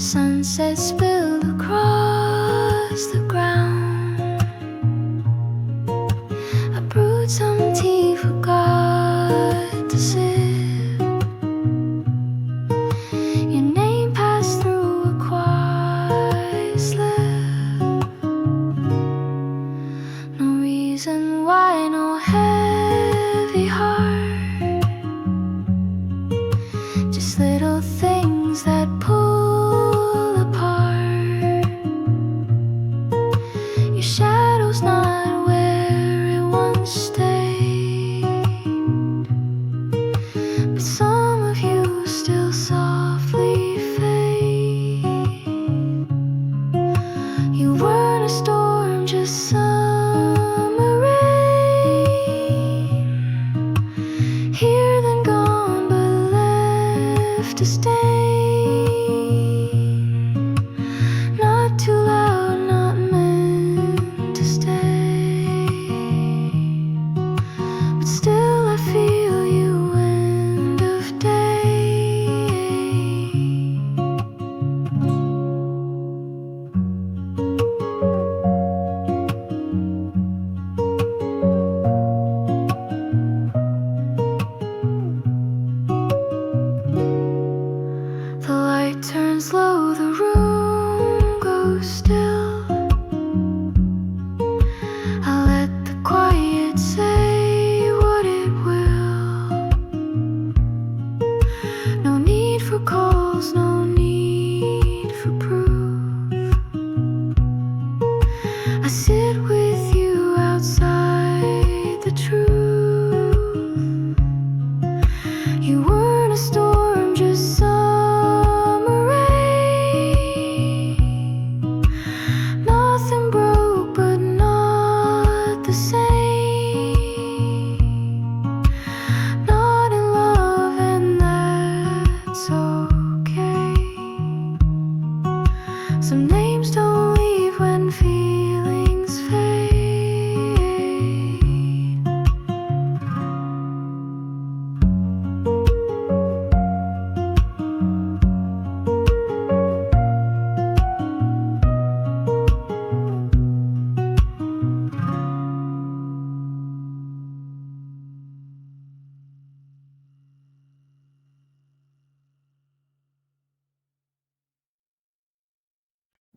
Sunset spilled across the ground. I brewed some tea, forgot to sip. Your name passed through a quiet slip. No reason why, no heavy heart. Just little things that pull apart. Your shadow's not where it once stayed, but some of you still softly fade. You weren't a storm, just summer rain. Here then gone, but left a stain. Not too loud, not meant to stay, but still I feel you end of day. The light turns low, the room goes still. I let the quiet say what it will. No need for calls, no need for proof. I sit with you outside the truth. You weren't a storm, just summer rain. Nothing broke, but not the same. Not in love, and that's okay. Some names don't leave when feelings fade.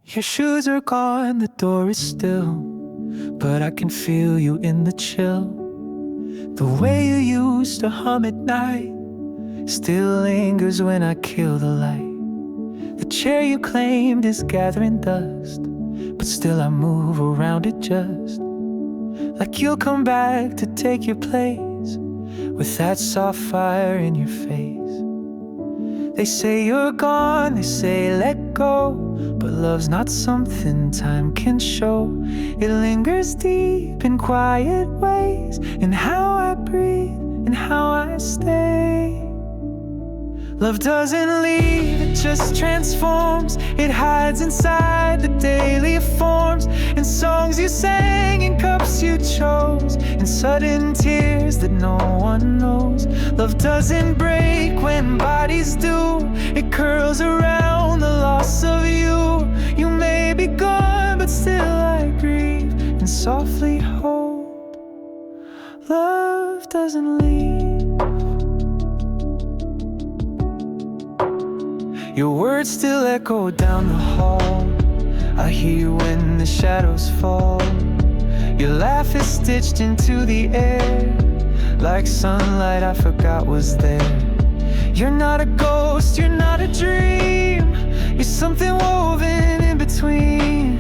Your shoes are gone, the door is still, but I can feel you in the chill. The way you used to hum at night still lingers when I kill the light. The chair you claimed is gathering dust, but still I move around it just like you'll come back to take your place with that soft fire in your face. They say you're gone, they say let go, but love's not something time can show. It lingers deep in quiet ways, in how I breathe, in how I stay. Love doesn't leave, it just transforms. It hides inside the daily forms, in songs you sang, in cups you chose, in sudden tears that no one knows. Love doesn't break when bodies do, it curls around the loss of you. You may be gone, but still I grieve and softly hold. Love doesn't leave. Your words still echo down the hall. I hear you when the shadows fall. Your laugh is stitched into the air, like sunlight I forgot was there. You're not a ghost, you're not a dream. You're something woven in between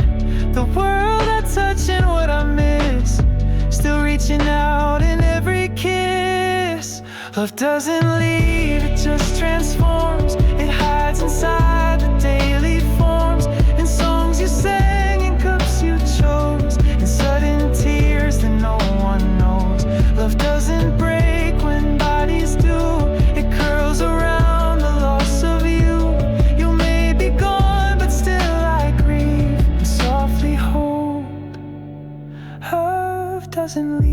the world I touch and what I miss, still reaching out in every kiss. Love doesn't leave, it just transforms. It hides inside the daily forms, in songs you sang, in cups you chose, in sudden tears that no one knows. Love doesn't break when bodies do, it curls around the loss of you. You may be gone, but still I grieve and softly hold. Love doesn't leave.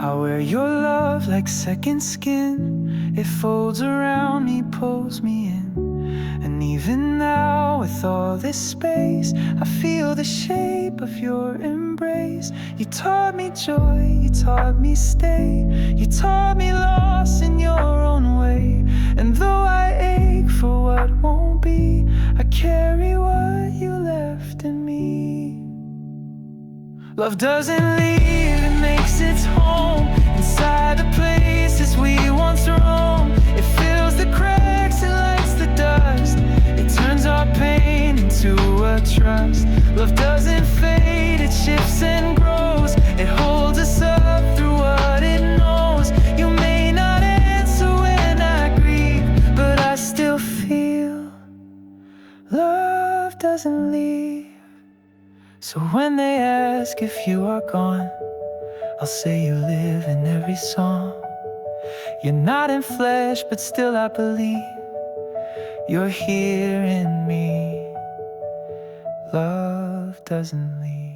I wear your love like second skin, It folds around me, pulls me in. And even now, with all this space, I feel the shape of your embrace. You taught me joy, you taught me stay. You taught me loss in your own way. And though I ache for what won't be, I carry what you left in me. Love doesn't leave, it makes its home inside the places we once roamed. It fills the cracks, it lights the dust. It turns our pain into a trust. Love doesn't fade, it shifts and grows. It holds us up through what it knows. You may not answer when I grieve, but I still feel love doesn't leave. So when they ask if you are gone, I'll say you live in every song. You're not in flesh, but still I believe you're here in me. Love doesn't leave.